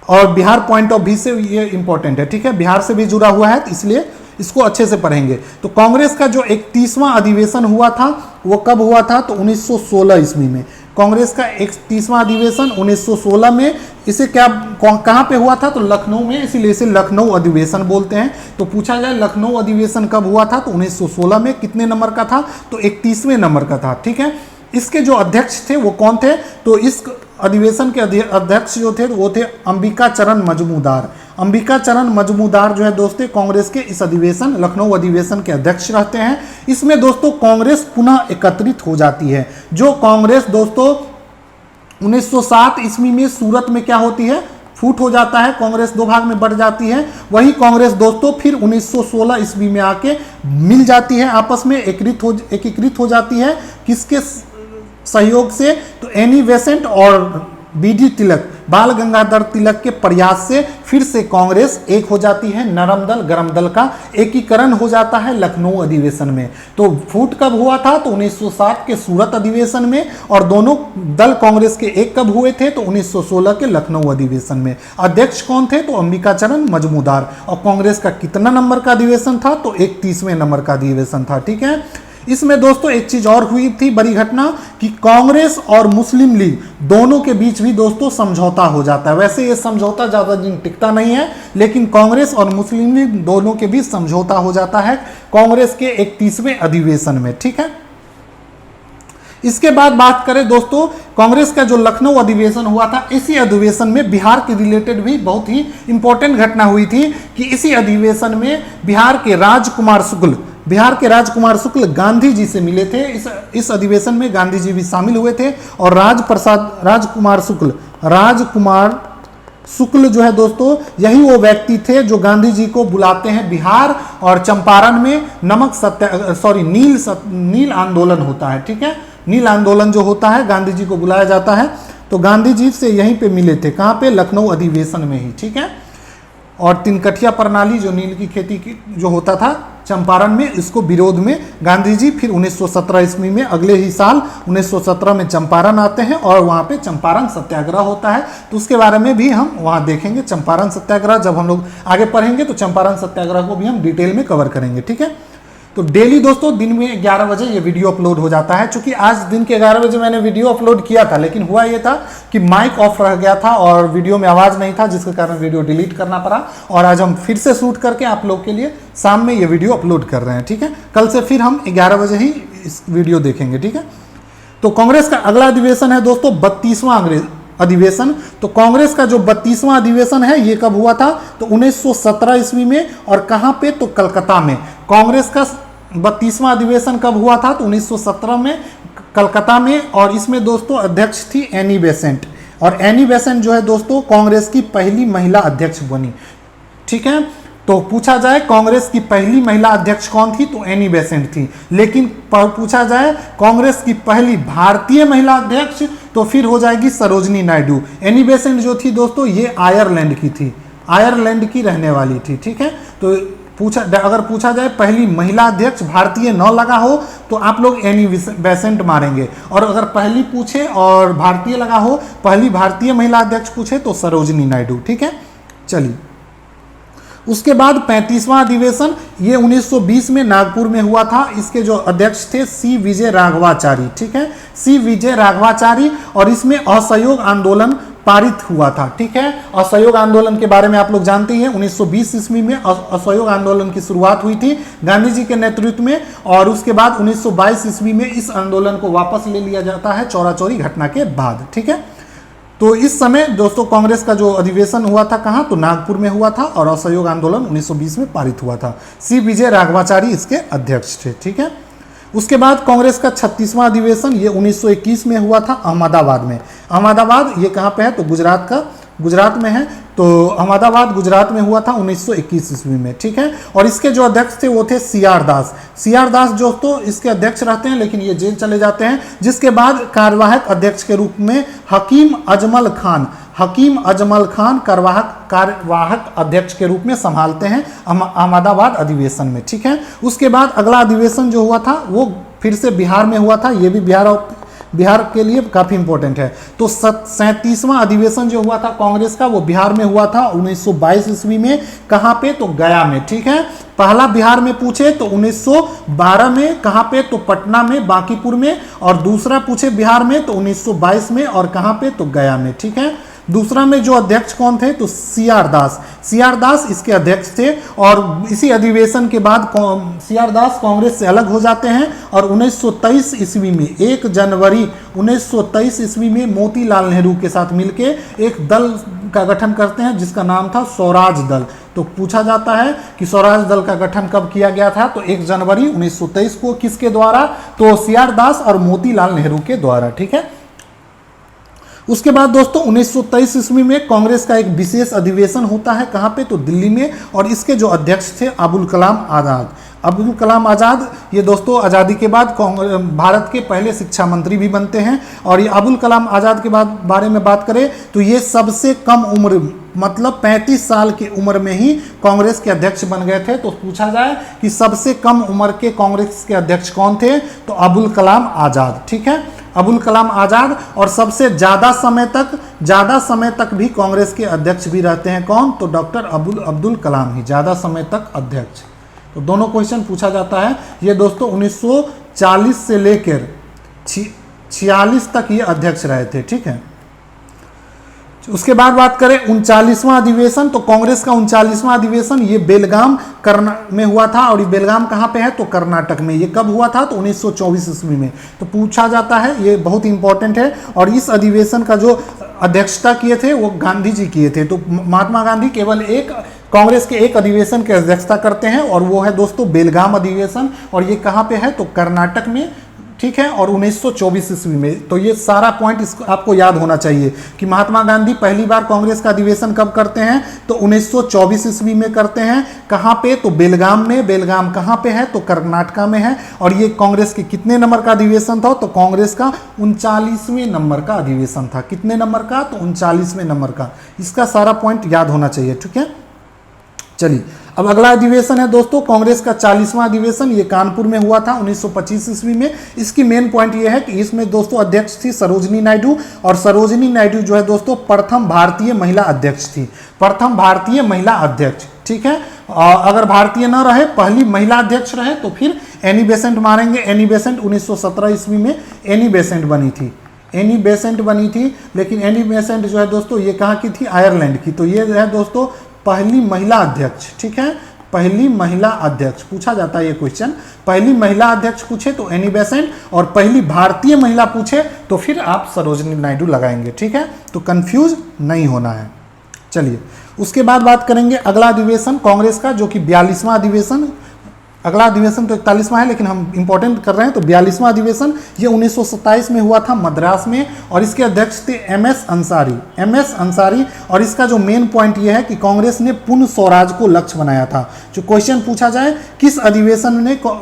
और बिहार पॉइंट ऑफ व्यू से ये इंपॉर्टेंट है, ठीक है, बिहार से भी जुड़ा हुआ है, तो इसलिए इसको अच्छे से पढ़ेंगे। तो कांग्रेस का जो 31वां अधिवेशन हुआ था वो कब हुआ था, तो 1916 ईस्वी में। कांग्रेस का 31वां अधिवेशन 1916 में, इसे क्या कहाँ पे हुआ था, तो लखनऊ में, इसीलिए इसे लखनऊ अधिवेशन बोलते हैं। तो पूछा जाए लखनऊ अधिवेशन कब हुआ था, तो 1916 में। कितने नंबर का था, तो 31वें नंबर का था, ठीक है। इसके जो अध्यक्ष थे वो कौन थे, तो इस अधिवेशन के अध्यक्ष जो थे वो थे अंबिका चरण मजमूदार। अंबिका चरण मजमूदार जो है दोस्तों कांग्रेस के इस अधिवेशन लखनऊ अधिवेशन के अध्यक्ष रहते हैं। इसमें दोस्तों कांग्रेस पुनः एकत्रित हो जाती है। जो कांग्रेस दोस्तों 1907 ईस्वी में सूरत में क्या होती है, फूट हो जाता है, कांग्रेस दो भाग में बढ़ जाती है। वही कांग्रेस दोस्तों फिर 1916 ईस्वी में आके मिल जाती है, आपस में एकीकृत हो जाती है। किसके सहयोग से, तो एनी बेसेंट और बीडी तिलक, बाल गंगाधर तिलक के प्रयास से फिर से कांग्रेस एक हो जाती है। नरम दल गरम दल का एकीकरण हो जाता है लखनऊ अधिवेशन में। तो फूट कब हुआ था, तो 1907 के सूरत अधिवेशन में, और दोनों दल कांग्रेस के एक कब हुए थे, तो 1916 के लखनऊ अधिवेशन में। अध्यक्ष कौन थे, तो अंबिका चरण मजमूदार। और कांग्रेस का कितना नंबर का अधिवेशन था, तो 31वें नंबर का अधिवेशन था, ठीक है। इसमें दोस्तों एक चीज और हुई थी बड़ी घटना, कि कांग्रेस और मुस्लिम लीग दोनों के बीच भी दोस्तों समझौता हो जाता है। वैसे ये समझौता ज्यादा दिन टिकता नहीं है, लेकिन कांग्रेस और मुस्लिम लीग दोनों के बीच समझौता हो जाता है कांग्रेस के 31वें अधिवेशन में, ठीक है। इसके बाद बात करें दोस्तों कांग्रेस का जो लखनऊ अधिवेशन हुआ था, इसी अधिवेशन में बिहार के रिलेटेड भी बहुत ही इंपॉर्टेंट घटना हुई थी, कि इसी अधिवेशन में बिहार के राजकुमार शुक्ल गांधी जी से मिले थे। इस अधिवेशन में गांधी जी भी शामिल हुए थे, और राजकुमार शुक्ल जो है दोस्तों, यही वो व्यक्ति थे जो गांधी जी को बुलाते हैं बिहार और चंपारण में नील आंदोलन होता है, ठीक है। नील आंदोलन जो होता है, गांधी जी को बुलाया जाता है, तो गांधी जी से यहीं पे मिले थे, कहाँ पे, लखनऊ अधिवेशन में ही, ठीक है। और तिनकठिया प्रणाली जो नील की खेती की जो होता था चंपारण में, इसको विरोध में गांधी जी फिर 1917 ईस्वी में, अगले ही साल 1917 में चंपारण आते हैं, और वहाँ पे चंपारण सत्याग्रह होता है। तो उसके बारे में भी हम वहाँ देखेंगे। चंपारण सत्याग्रह जब हम लोग आगे पढ़ेंगे तो चंपारण सत्याग्रह को भी हम डिटेल में कवर करेंगे, ठीक है। तो डेली दोस्तों दिन में 11 बजे ये वीडियो अपलोड हो जाता है। चूंकि आज दिन के 11 बजे मैंने वीडियो अपलोड किया था, लेकिन हुआ ये था कि माइक ऑफ रह गया था और वीडियो में आवाज़ नहीं था, जिसके कारण वीडियो डिलीट करना पड़ा। और आज हम फिर से शूट करके आप लोग के लिए शाम में ये वीडियो अपलोड कर रहे हैं, ठीक है। कल से फिर हम 11 बजे ही इस वीडियो देखेंगे, ठीक है। तो कांग्रेस का अगला अधिवेशन है दोस्तों 32वां अधिवेशन। तो कांग्रेस का जो 32वां अधिवेशन है ये कब हुआ था, तो 1917 ईस्वी में। और कहाँ पे, तो कलकत्ता में। कांग्रेस का 32वां अधिवेशन कब हुआ था, तो 1917 में कलकत्ता में। और इसमें दोस्तों अध्यक्ष थी एनी बेसेंट, और एनी बेसेंट जो है दोस्तों कांग्रेस की पहली महिला अध्यक्ष बनी, ठीक है। तो पूछा जाए कांग्रेस की पहली महिला अध्यक्ष कौन थी, तो एनी बेसेंट थी। लेकिन पूछा जाए कांग्रेस की पहली भारतीय महिला अध्यक्ष, तो फिर हो जाएगी सरोजनी नायडू। एनी बेसेंट जो थी दोस्तों ये आयरलैंड की थी, आयरलैंड की रहने वाली थी, ठीक है। तो अगर पूछा जाए पहली महिला अध्यक्ष भारतीय न लगा हो तो आप लोग एनी बेसेंट मारेंगे, और अगर पहली पूछे और भारतीय लगा हो, पहली भारतीय महिला अध्यक्ष पूछे तो सरोजिनी नायडू। ठीक है, चलिए। उसके बाद 35वां अधिवेशन ये 1920 में नागपुर में हुआ था। इसके जो अध्यक्ष थे सी विजय राघवाचारी। ठीक है, सी विजय राघवाचारी, और इसमें असहयोग आंदोलन पारित हुआ था। ठीक है, असहयोग आंदोलन के बारे में आप लोग जानते हैं, 1920 ईस्वी में असहयोग आंदोलन की शुरुआत हुई थी गांधी जी के नेतृत्व में, और उसके बाद 1922 ईस्वी में इस आंदोलन को वापस ले लिया जाता है चौरा चौरी घटना के बाद। ठीक है, तो इस समय दोस्तों कांग्रेस का जो अधिवेशन हुआ था कहाँ, तो नागपुर में हुआ था, और असहयोग आंदोलन 1920 में पारित हुआ था। सी विजय राघवाचारी इसके अध्यक्ष थे। ठीक है, उसके बाद कांग्रेस का 36वां अधिवेशन ये 1921 में हुआ था अहमदाबाद में। अहमदाबाद ये कहाँ पे है, तो गुजरात में है। तो अहमदाबाद गुजरात में हुआ था 1921 ईस्वी में। ठीक है, और इसके जो अध्यक्ष थे वो थे सीआर दास। सीआर दास दोस्तों इसके अध्यक्ष रहते हैं, लेकिन ये जेल चले जाते हैं, जिसके बाद कार्यवाहक अध्यक्ष के रूप में हकीम अजमल खान कार्यवाहक अध्यक्ष के रूप में संभालते हैं अहमदाबाद अधिवेशन में। ठीक है, उसके बाद अगला अधिवेशन जो हुआ था वो फिर से बिहार में हुआ था। ये भी बिहार के लिए काफी इंपॉर्टेंट है। तो 37वां अधिवेशन जो हुआ था कांग्रेस का वो बिहार में हुआ था 1922 ईस्वी में। कहाँ पे, तो गया में। ठीक है, पहला बिहार में पूछे तो 1912 में, कहाँ पे, तो पटना में, बांकीपुर में, और दूसरा पूछे बिहार में तो 1922 में, और कहाँ पे, तो गया में। ठीक है, दूसरा में जो अध्यक्ष कौन थे, तो सीआर दास इसके अध्यक्ष थे, और इसी अधिवेशन के बाद सीआर दास कांग्रेस से अलग हो जाते हैं, और 1923 ईस्वी में 1 जनवरी 1923 ईस्वी में मोतीलाल नेहरू के साथ मिलके एक दल का गठन करते हैं जिसका नाम था स्वराज दल। तो पूछा जाता है कि स्वराज दल का गठन कब किया गया था, तो 1 जनवरी 1923 को। किसके द्वारा, तो सीआर दास और मोतीलाल नेहरू के द्वारा। ठीक है, उसके बाद दोस्तों 1923 ईस्वी में कांग्रेस का एक विशेष अधिवेशन होता है। कहाँ पे, तो दिल्ली में, और इसके जो अध्यक्ष थे अबुल कलाम आज़ाद ये दोस्तों आज़ादी के बाद भारत के पहले शिक्षा मंत्री भी बनते हैं। और ये अबुल कलाम आज़ाद के बारे में बात करें तो ये सबसे कम उम्र, मतलब 35 साल की उम्र में ही कांग्रेस के अध्यक्ष बन गए थे। तो पूछा जाए कि सबसे कम उम्र के कांग्रेस के अध्यक्ष कौन थे, तो अबुल कलाम आज़ाद। ठीक है, अबुल कलाम आज़ाद, और सबसे ज़्यादा समय तक भी कांग्रेस के अध्यक्ष भी रहते हैं कौन, तो डॉक्टर अब्दुल कलाम ही ज़्यादा समय तक अध्यक्ष। तो दोनों क्वेश्चन पूछा जाता है। ये दोस्तों 1940 से लेकर 46 तक ये अध्यक्ष रहे थे। ठीक है, उसके बाद बात करें 39वां अधिवेशन, तो कांग्रेस का 39वां अधिवेशन ये बेलगाम में हुआ था, और ये बेलगाम कहाँ पे है, तो कर्नाटक में। ये कब हुआ था, तो 1924 ईस्वी में। तो पूछा जाता है, ये बहुत इंपॉर्टेंट है। और इस अधिवेशन का जो अध्यक्षता किए थे वो गांधी जी किए थे। तो महात्मा गांधी केवल कांग्रेस के एक अधिवेशन की अध्यक्षता करते हैं, और वो है दोस्तों बेलगाम अधिवेशन, और ये कहाँ पे है, तो कर्नाटक में। ठीक है, और 1924 ईस्वी में। तो ये सारा पॉइंट इसको आपको याद होना चाहिए कि महात्मा गांधी पहली बार कांग्रेस का अधिवेशन कब करते हैं, तो 1924 ईस्वी में करते हैं। कहाँ पे, तो बेलगाम में। बेलगाम कहाँ पे है, तो कर्नाटका में है। और ये कांग्रेस के कितने नंबर का अधिवेशन था, तो कांग्रेस का 39वें नंबर का अधिवेशन था। कितने नंबर का, तो 39वें नंबर का। इसका सारा पॉइंट याद होना चाहिए। ठीक है, चलिए अब अगला अधिवेशन है दोस्तों कांग्रेस का 40वां अधिवेशन। ये कानपुर में हुआ था 1925 ईस्वी में। इसकी मेन पॉइंट ये है कि इसमें दोस्तों अध्यक्ष थी सरोजिनी नायडू, और सरोजिनी नायडू जो है दोस्तों प्रथम भारतीय महिला अध्यक्ष थी। प्रथम भारतीय महिला अध्यक्ष। ठीक है, अगर भारतीय न रहे, पहली महिला अध्यक्ष रहे तो फिर एनी बेसेंट मारेंगे। एनी बेसेंट 1917 ईस्वी में एनी बेसेंट बनी थी। लेकिन एनी बेसेंट जो है दोस्तों ये कहाँ की थी, आयरलैंड की। तो ये है दोस्तों पहली महिला अध्यक्ष। ठीक है, पहली महिला अध्यक्ष पूछा जाता है ये क्वेश्चन। पहली महिला अध्यक्ष पूछे तो एनी बेसेंट, और पहली भारतीय महिला पूछे तो फिर आप सरोजिनी नायडू लगाएंगे। ठीक है, तो कंफ्यूज नहीं होना है। चलिए उसके बाद बात करेंगे अगला अधिवेशन कांग्रेस का, जो कि 42वां अधिवेशन अगला अधिवेशन तो 41वां है, लेकिन हम इंपॉर्टेंट कर रहे हैं तो 42वां अधिवेशन ये 1927 में हुआ था मद्रास में, और इसके अध्यक्ष थे एमएस अंसारी। और इसका जो मेन पॉइंट ये है कि कांग्रेस ने पूर्ण स्वराज को लक्ष्य बनाया था। जो क्वेश्चन पूछा जाए किस अधिवेशन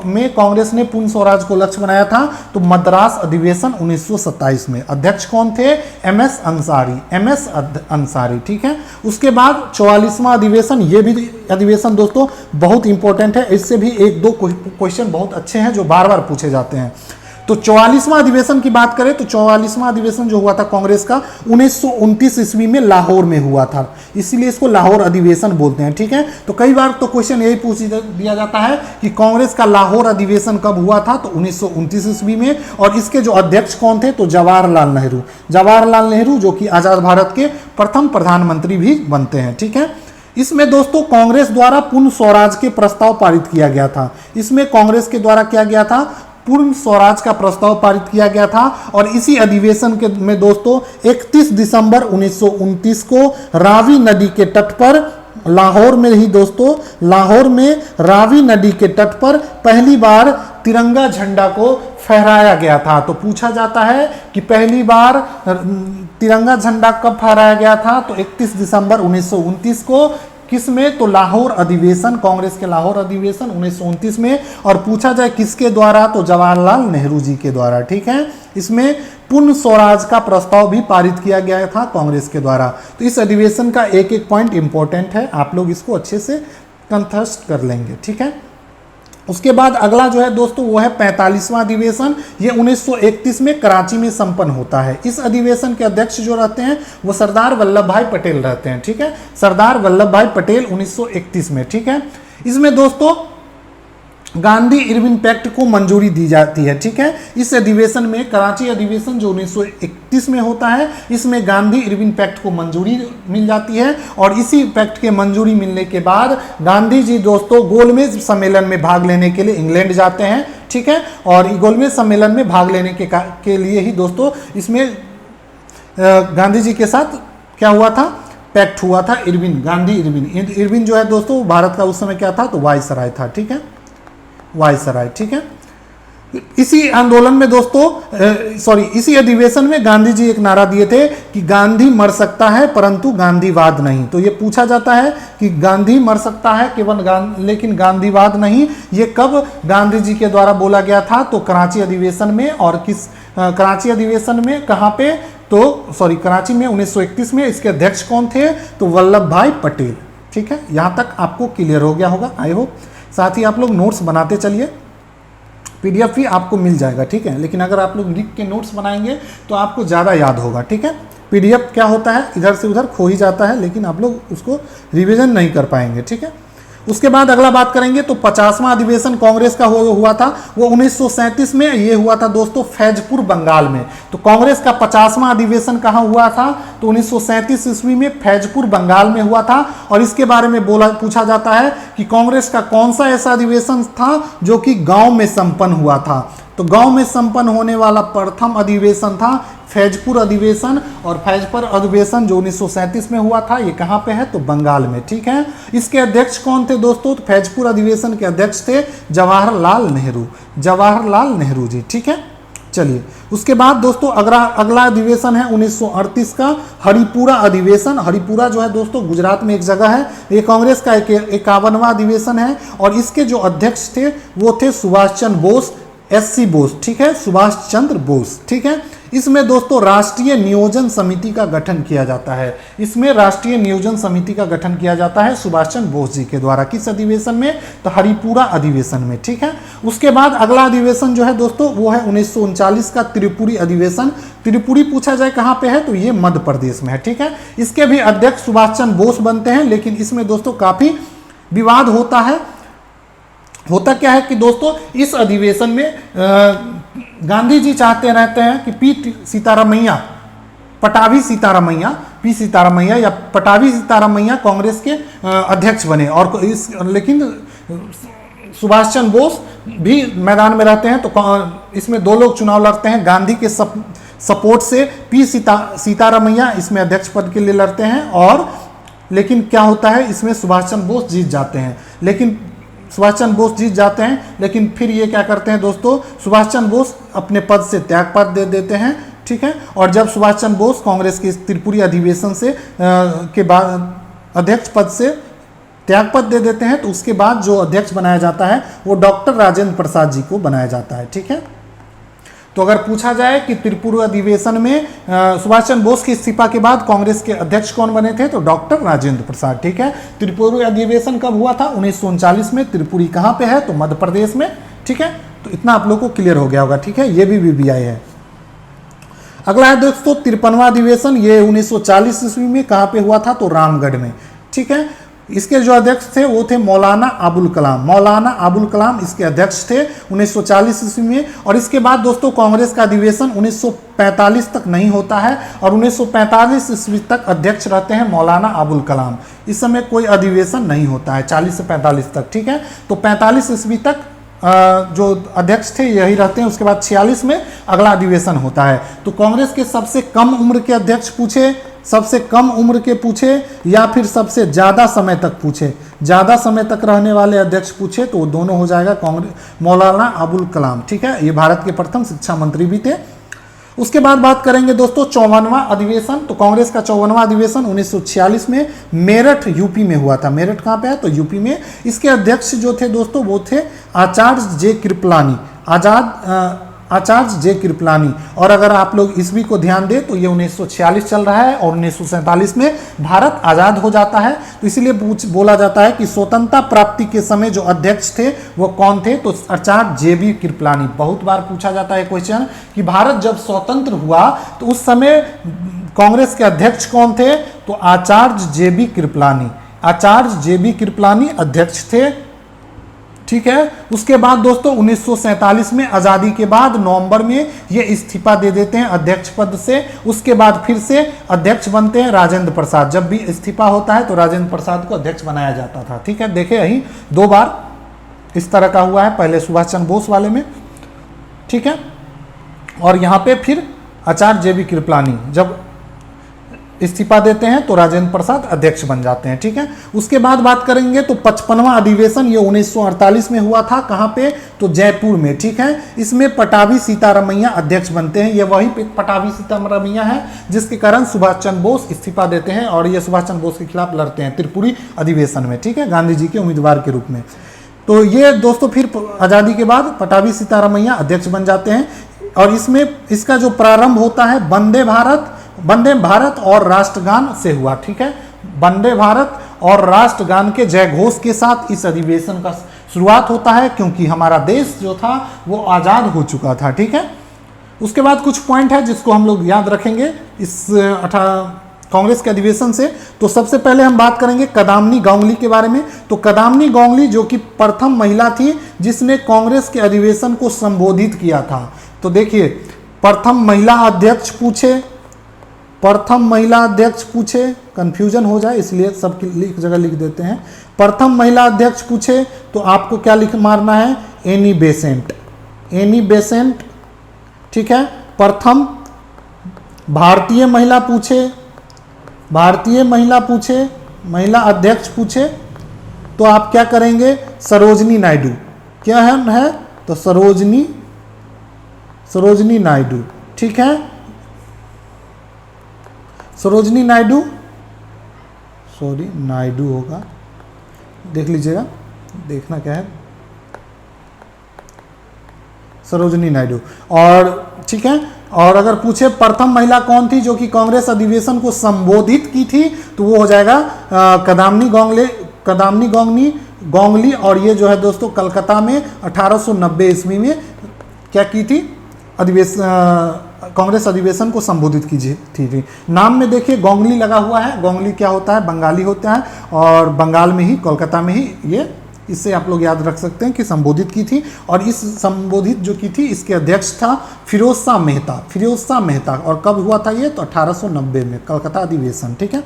में कांग्रेस ने पूर्ण स्वराज को लक्ष्य बनाया था, तो मद्रास अधिवेशन 1927 में। अध्यक्ष कौन थे? एमएस अंसारी, ठीक है। उसके बाद 44वां अधिवेशन, ये भी अधिवेशन दोस्तों बहुत इंपॉर्टेंट है, इससे भी एक दो क्वेश्चन बहुत अच्छे हैं जो बार बार पूछे जाते हैं। तो 44वां अधिवेशन की बात करें तो 44वां अधिवेशन जो हुआ था कांग्रेस का 1929 ईस्वी में लाहौर में हुआ था, इसीलिए इसको लाहौर अधिवेशन बोलते हैं, ठीक है। तो कई बार तो क्वेश्चन यही पूछ दिया जाता है कि कांग्रेस का लाहौर अधिवेशन कब हुआ था, तो 1929 ईस्वी में। और इसके जो अध्यक्ष कौन थे, तो जवाहरलाल नेहरू, जो कि आजाद भारत के प्रथम प्रधानमंत्री भी बनते हैं, ठीक है। इसमें दोस्तों कांग्रेस द्वारा पूर्ण स्वराज के प्रस्ताव पारित किया गया था। इसमें कांग्रेस के द्वारा किया गया था, पूर्ण स्वराज का प्रस्ताव पारित किया गया था। और इसी अधिवेशन के में दोस्तों 31 दिसंबर 1929 को रावी नदी के तट पर, लाहौर में ही दोस्तों, लाहौर में रावी नदी के तट पर पहली बार तिरंगा झंडा को फहराया गया था। तो पूछा जाता है कि पहली बार तिरंगा झंडा कब फहराया गया था, तो 31 दिसंबर 1929 को। किस में, तो लाहौर अधिवेशन, कांग्रेस के लाहौर अधिवेशन 1929 में। और पूछा जाए किसके द्वारा, तो जवाहरलाल नेहरू जी के द्वारा, ठीक है। इसमें पूर्ण स्वराज का प्रस्ताव भी पारित किया गया था कांग्रेस के द्वारा। तो इस अधिवेशन का एक एक पॉइंट इंपॉर्टेंट है, आप लोग इसको अच्छे से कंठस्थ कर लेंगे, ठीक है। उसके बाद अगला जो है दोस्तों वो है 45वां अधिवेशन, ये 1931 में कराची में संपन्न होता है। इस अधिवेशन के अध्यक्ष जो रहते हैं वो सरदार वल्लभ भाई पटेल रहते हैं, ठीक है। सरदार वल्लभ भाई पटेल 1931 में, ठीक है। इसमें दोस्तों गांधी इरविन पैक्ट को मंजूरी दी जाती है, ठीक है। इस अधिवेशन में, कराची अधिवेशन जो 1931 में होता है, इसमें गांधी इरविन पैक्ट को मंजूरी मिल जाती है। और इसी पैक्ट के मंजूरी मिलने के बाद गांधी जी दोस्तों गोलमेज सम्मेलन में भाग लेने के लिए इंग्लैंड जाते हैं, ठीक है। और गोलमेज सम्मेलन में भाग लेने के लिए ही दोस्तों इसमें गांधी जी के साथ क्या हुआ था, पैक्ट हुआ था। गांधी इरविन जो है दोस्तों भारत का उस समय क्या था, तो वायसराय था, ठीक है, वायसराय, ठीक है। इसी आंदोलन में दोस्तों इसी अधिवेशन में गांधी जी एक नारा दिए थे कि गांधी मर सकता है परंतु गांधीवाद नहीं। तो ये पूछा जाता है कि गांधी मर सकता है केवल लेकिन गांधीवाद नहीं, ये कब गांधी जी के द्वारा बोला गया था, तो कराची अधिवेशन में। और किस कराची अधिवेशन में, कहाँ पे, तो कराची में 1931 में। इसके अध्यक्ष कौन थे, तो वल्लभ भाई पटेल, ठीक है। यहाँ तक आपको क्लियर हो गया होगा, आई होप। साथ ही आप लोग नोट्स बनाते चलिए, पीडीएफ भी आपको मिल जाएगा, ठीक है। लेकिन अगर आप लोग लिख के नोट्स बनाएंगे तो आपको ज़्यादा याद होगा, ठीक है। पीडीएफ क्या होता है, इधर से उधर खो ही जाता है, लेकिन आप लोग उसको रिवीजन नहीं कर पाएंगे, ठीक है। उसके बाद अगला बात करेंगे तो 50वां अधिवेशन कांग्रेस का हुआ था, वो 1937 में ये हुआ था दोस्तों फैजपुर बंगाल में। तो कांग्रेस का 50वां अधिवेशन कहाँ हुआ था, तो 1937 ईस्वी में फैजपुर बंगाल में हुआ था। और इसके बारे में पूछा जाता है कि कांग्रेस का कौन सा ऐसा अधिवेशन था जो कि गांव में संपन्न हुआ था। तो गांव में संपन्न होने वाला प्रथम अधिवेशन था फैजपुर अधिवेशन। और फैजपुर अधिवेशन जो 1937 में हुआ था, ये कहाँ पे है, तो बंगाल में, ठीक है। इसके अध्यक्ष कौन थे दोस्तों, तो फैजपुर अधिवेशन के अध्यक्ष थे जवाहरलाल नेहरू जी, ठीक है। चलिए उसके बाद दोस्तों अगला अधिवेशन है 1938 का हरिपुरा अधिवेशन। हरिपुरा जो है दोस्तों गुजरात में एक जगह है। ये कांग्रेस का 51वां अधिवेशन है। और इसके जो अध्यक्ष थे वो थे सुभाष चंद्र बोस, SC बोस, ठीक है, सुभाष चंद्र बोस, ठीक है। इसमें दोस्तों राष्ट्रीय नियोजन समिति का गठन किया जाता है। इसमें राष्ट्रीय नियोजन समिति का गठन किया जाता है सुभाष चंद्र बोस जी के द्वारा। किस अधिवेशन में, तो हरिपुरा अधिवेशन में, ठीक है। उसके बाद अगला अधिवेशन जो है दोस्तों वो है 1939 का त्रिपुरी अधिवेशन। त्रिपुरी पूछा जाए कहाँ पे है, तो ये मध्य प्रदेश में है, ठीक है। इसके भी अध्यक्ष सुभाष चंद्र बोस बनते हैं। लेकिन इसमें दोस्तों काफी विवाद होता है। होता क्या है कि दोस्तों इस अधिवेशन में गांधी जी चाहते रहते हैं कि पी सीतारामैया या पटाभी सीतारामैया कांग्रेस के अध्यक्ष बने। और लेकिन सुभाष चंद्र बोस भी मैदान में रहते हैं। तो इसमें दो लोग चुनाव लड़ते हैं। गांधी के सपोर्ट से पी सीतारामैया इसमें अध्यक्ष पद के लिए लड़ते हैं। और लेकिन क्या होता है, इसमें सुभाष चंद्र बोस जीत जाते हैं। लेकिन सुभाष चंद्र बोस जीत जाते हैं, लेकिन फिर ये क्या करते हैं दोस्तों, सुभाष चंद्र बोस अपने पद से त्यागपत्र दे देते हैं, ठीक है। और जब सुभाष चंद्र बोस कांग्रेस के त्रिपुरी अधिवेशन से के बाद अध्यक्ष पद से त्यागपत्र दे देते हैं, तो उसके बाद जो अध्यक्ष बनाया जाता है वो डॉक्टर राजेंद्र प्रसाद जी को बनाया जाता है, ठीक है। तो अगर पूछा जाए कि त्रिपुरी अधिवेशन में सुभाष चंद्र बोस के इस्तीफा के बाद कांग्रेस के अध्यक्ष कौन बने थे, तो डॉक्टर राजेंद्र प्रसाद, ठीक है। त्रिपुरी अधिवेशन कब हुआ था, 1939 में। त्रिपुरी कहाँ पे है, तो मध्य प्रदेश में, ठीक है। तो इतना आप लोग को क्लियर हो गया होगा, ठीक है। ये भी VBI है। अगला है दोस्तों 53वां अधिवेशन, ये 1940 ईस्वी में कहाँ पे हुआ था, तो रामगढ़ में, ठीक है। इसके जो अध्यक्ष थे वो थे मौलाना अबुल कलाम। मौलाना अबुल कलाम इसके अध्यक्ष थे 1940 ईस्वी में। और इसके बाद दोस्तों कांग्रेस का अधिवेशन 1945 तक नहीं होता है और 1945 ईस्वी तक अध्यक्ष रहते हैं मौलाना अबुल कलाम। इस समय कोई अधिवेशन नहीं होता है 40 से 45 तक, ठीक है। तो 45 ईस्वी तक जो अध्यक्ष थे यही रहते हैं। उसके बाद 46 में अगला अधिवेशन होता है। तो कांग्रेस के सबसे कम उम्र के अध्यक्ष पूछे, सबसे कम उम्र के पूछे या फिर सबसे ज़्यादा समय तक पूछे, ज़्यादा समय तक रहने वाले अध्यक्ष पूछे तो वो दोनों हो जाएगा कांग्रेस मौलाना अबुल कलाम, ठीक है। ये भारत के प्रथम शिक्षा मंत्री भी थे। उसके बाद बात करेंगे दोस्तों 54वां अधिवेशन। तो कांग्रेस का 54वां अधिवेशन 1946 में मेरठ यूपी में हुआ था। मेरठ कहाँ पे है, तो यूपी में। इसके अध्यक्ष जो थे दोस्तों वो थे आचार्य जे कृपलानी, आचार्य जे कृपलानी। और अगर आप लोग ईस्वी को ध्यान दें तो ये 1946 चल रहा है और 1947 में भारत आज़ाद हो जाता है। तो इसीलिए बोला जाता है कि स्वतंत्रता प्राप्ति के समय जो अध्यक्ष थे वो कौन थे, तो आचार्य जे कृपलानी। बहुत बार पूछा जाता है क्वेश्चन कि भारत जब स्वतंत्र हुआ तो उस समय कांग्रेस के अध्यक्ष कौन थे, तो आचार्य जे कृपलानी। आचार्य जे कृपलानी अध्यक्ष थे, ठीक है। उसके बाद दोस्तों 1947 में आज़ादी के बाद नवंबर में ये इस्तीफा दे देते हैं अध्यक्ष पद से। उसके बाद फिर से अध्यक्ष बनते हैं राजेंद्र प्रसाद। जब भी इस्तीफा होता है तो राजेंद्र प्रसाद को अध्यक्ष बनाया जाता था, ठीक है। देखे यही 2 बार इस तरह का हुआ है, पहले सुभाष चंद्र बोस वाले में, ठीक है। और यहाँ पे फिर आचार्य जे कृपलानी जब इस्तीफा देते हैं तो राजेंद्र प्रसाद अध्यक्ष बन जाते हैं, ठीक है। उसके बाद बात करेंगे तो 55वां अधिवेशन ये 1948 में हुआ था। कहाँ पे, तो जयपुर में, ठीक है। इसमें पटाभी सीतारमैया अध्यक्ष बनते हैं। ये वही पटाभी सीतारमैया है जिसके कारण सुभाष चंद्र बोस इस्तीफा देते हैं और ये सुभाष चंद्र बोस के खिलाफ लड़ते हैं त्रिपुरी अधिवेशन में, ठीक है, गांधी जी के उम्मीदवार के रूप में। तो ये दोस्तों फिर आज़ादी के बाद पटाभी सीतारमैया अध्यक्ष बन जाते हैं। और इसमें इसका जो प्रारंभ होता है वंदे भारत और राष्ट्रगान से हुआ, ठीक है। वंदे भारत और राष्ट्रगान के जय घोष के साथ इस अधिवेशन का शुरुआत होता है, क्योंकि हमारा देश जो था वो आज़ाद हो चुका था, ठीक है। उसके बाद कुछ पॉइंट है जिसको हम लोग याद रखेंगे इस कांग्रेस के अधिवेशन से। तो सबसे पहले हम बात करेंगे कदामनी गांगुली के बारे में। तो कदामनी गांगुली जो कि प्रथम महिला थी जिसने कांग्रेस के अधिवेशन को संबोधित किया था। तो देखिए प्रथम महिला अध्यक्ष पूछे, कंफ्यूजन हो जाए इसलिए सब एक जगह लिख देते हैं। प्रथम महिला अध्यक्ष पूछे तो आपको क्या मारना है, एनी बेसेंट, ठीक है। प्रथम भारतीय महिला पूछे, महिला अध्यक्ष पूछे तो आप क्या करेंगे, सरोजनी नायडू। क्या है तो सरोजनी नायडू, ठीक है। सरोजनी नायडू, नायडू होगा, देख लीजिएगा, देखना क्या है, सरोजनी नायडू। और ठीक है, और अगर पूछे प्रथम महिला कौन थी जो कि कांग्रेस अधिवेशन को संबोधित की थी, तो वो हो जाएगा कदामनी गांगुली। और ये जो है दोस्तों कलकत्ता में 1890 ईस्वी में क्या की थी, कांग्रेस अधिवेशन को संबोधित की थी। नाम में देखिए गांगुली लगा हुआ है। गांगुली क्या होता है, बंगाली होता है और बंगाल में ही, कोलकाता में ही ये, इससे आप लोग याद रख सकते हैं कि संबोधित की थी। और इस संबोधित जो की थी इसके अध्यक्ष था फिरोज शाह मेहता। और कब हुआ था ये, तो 1890 में कलकत्ता अधिवेशन, ठीक है।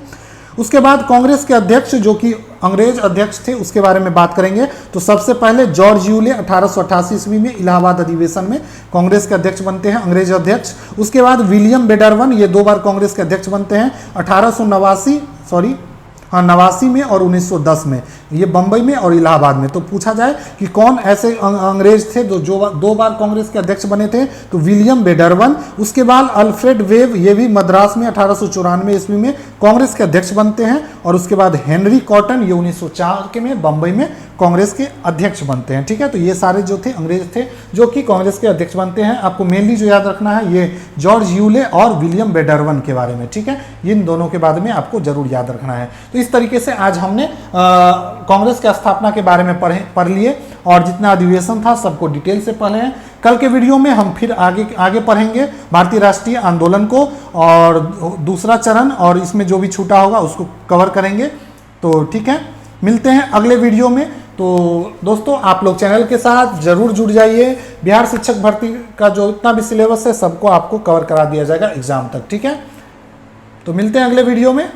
उसके बाद कांग्रेस के अध्यक्ष जो कि अंग्रेज अध्यक्ष थे उसके बारे में बात करेंगे। तो सबसे पहले जॉर्ज यूले 1888 ईस्वी में इलाहाबाद अधिवेशन में कांग्रेस के अध्यक्ष बनते हैं, अंग्रेज अध्यक्ष। उसके बाद विलियम बेडरवन, ये 2 बार कांग्रेस के अध्यक्ष बनते हैं। हाँ 89 में और 1910 में, ये बम्बई में और इलाहाबाद में। तो पूछा जाए कि कौन ऐसे अंग्रेज थे जो 2 बार कांग्रेस के अध्यक्ष बने थे, तो विलियम बेडरवन, उसके बाद अल्फ्रेड वेव, ये भी मद्रास में 1894 ईस्वी में कांग्रेस के अध्यक्ष बनते हैं, और उसके बाद हेनरी कॉटन, ये 1904 के में बम्बई में कांग्रेस के अध्यक्ष बनते हैं। ठीक है, तो ये सारे जो थे अंग्रेज थे जो कि कांग्रेस के अध्यक्ष बनते हैं। आपको मेनली जो याद रखना है ये जॉर्ज यूले और विलियम बेडरवन के बारे में। ठीक है, इन दोनों के बारे में आपको जरूर याद रखना है। तो इस तरीके से आज हमने कांग्रेस की स्थापना के बारे में पढ़ लिए, और जितना अधिवेशन था सबको डिटेल से पढ़े हैं। कल के वीडियो में हम फिर आगे पढ़ेंगे भारतीय राष्ट्रीय आंदोलन को, और दूसरा चरण, और इसमें जो भी छूटा होगा उसको कवर करेंगे। तो ठीक है, मिलते हैं अगले वीडियो में। तो दोस्तों आप लोग चैनल के साथ जरूर जुड़ जाइए। बिहार शिक्षक भर्ती का जो इतना भी सिलेबस है सबको आपको कवर करा दिया जाएगा एग्जाम तक। ठीक है, तो मिलते हैं अगले वीडियो में।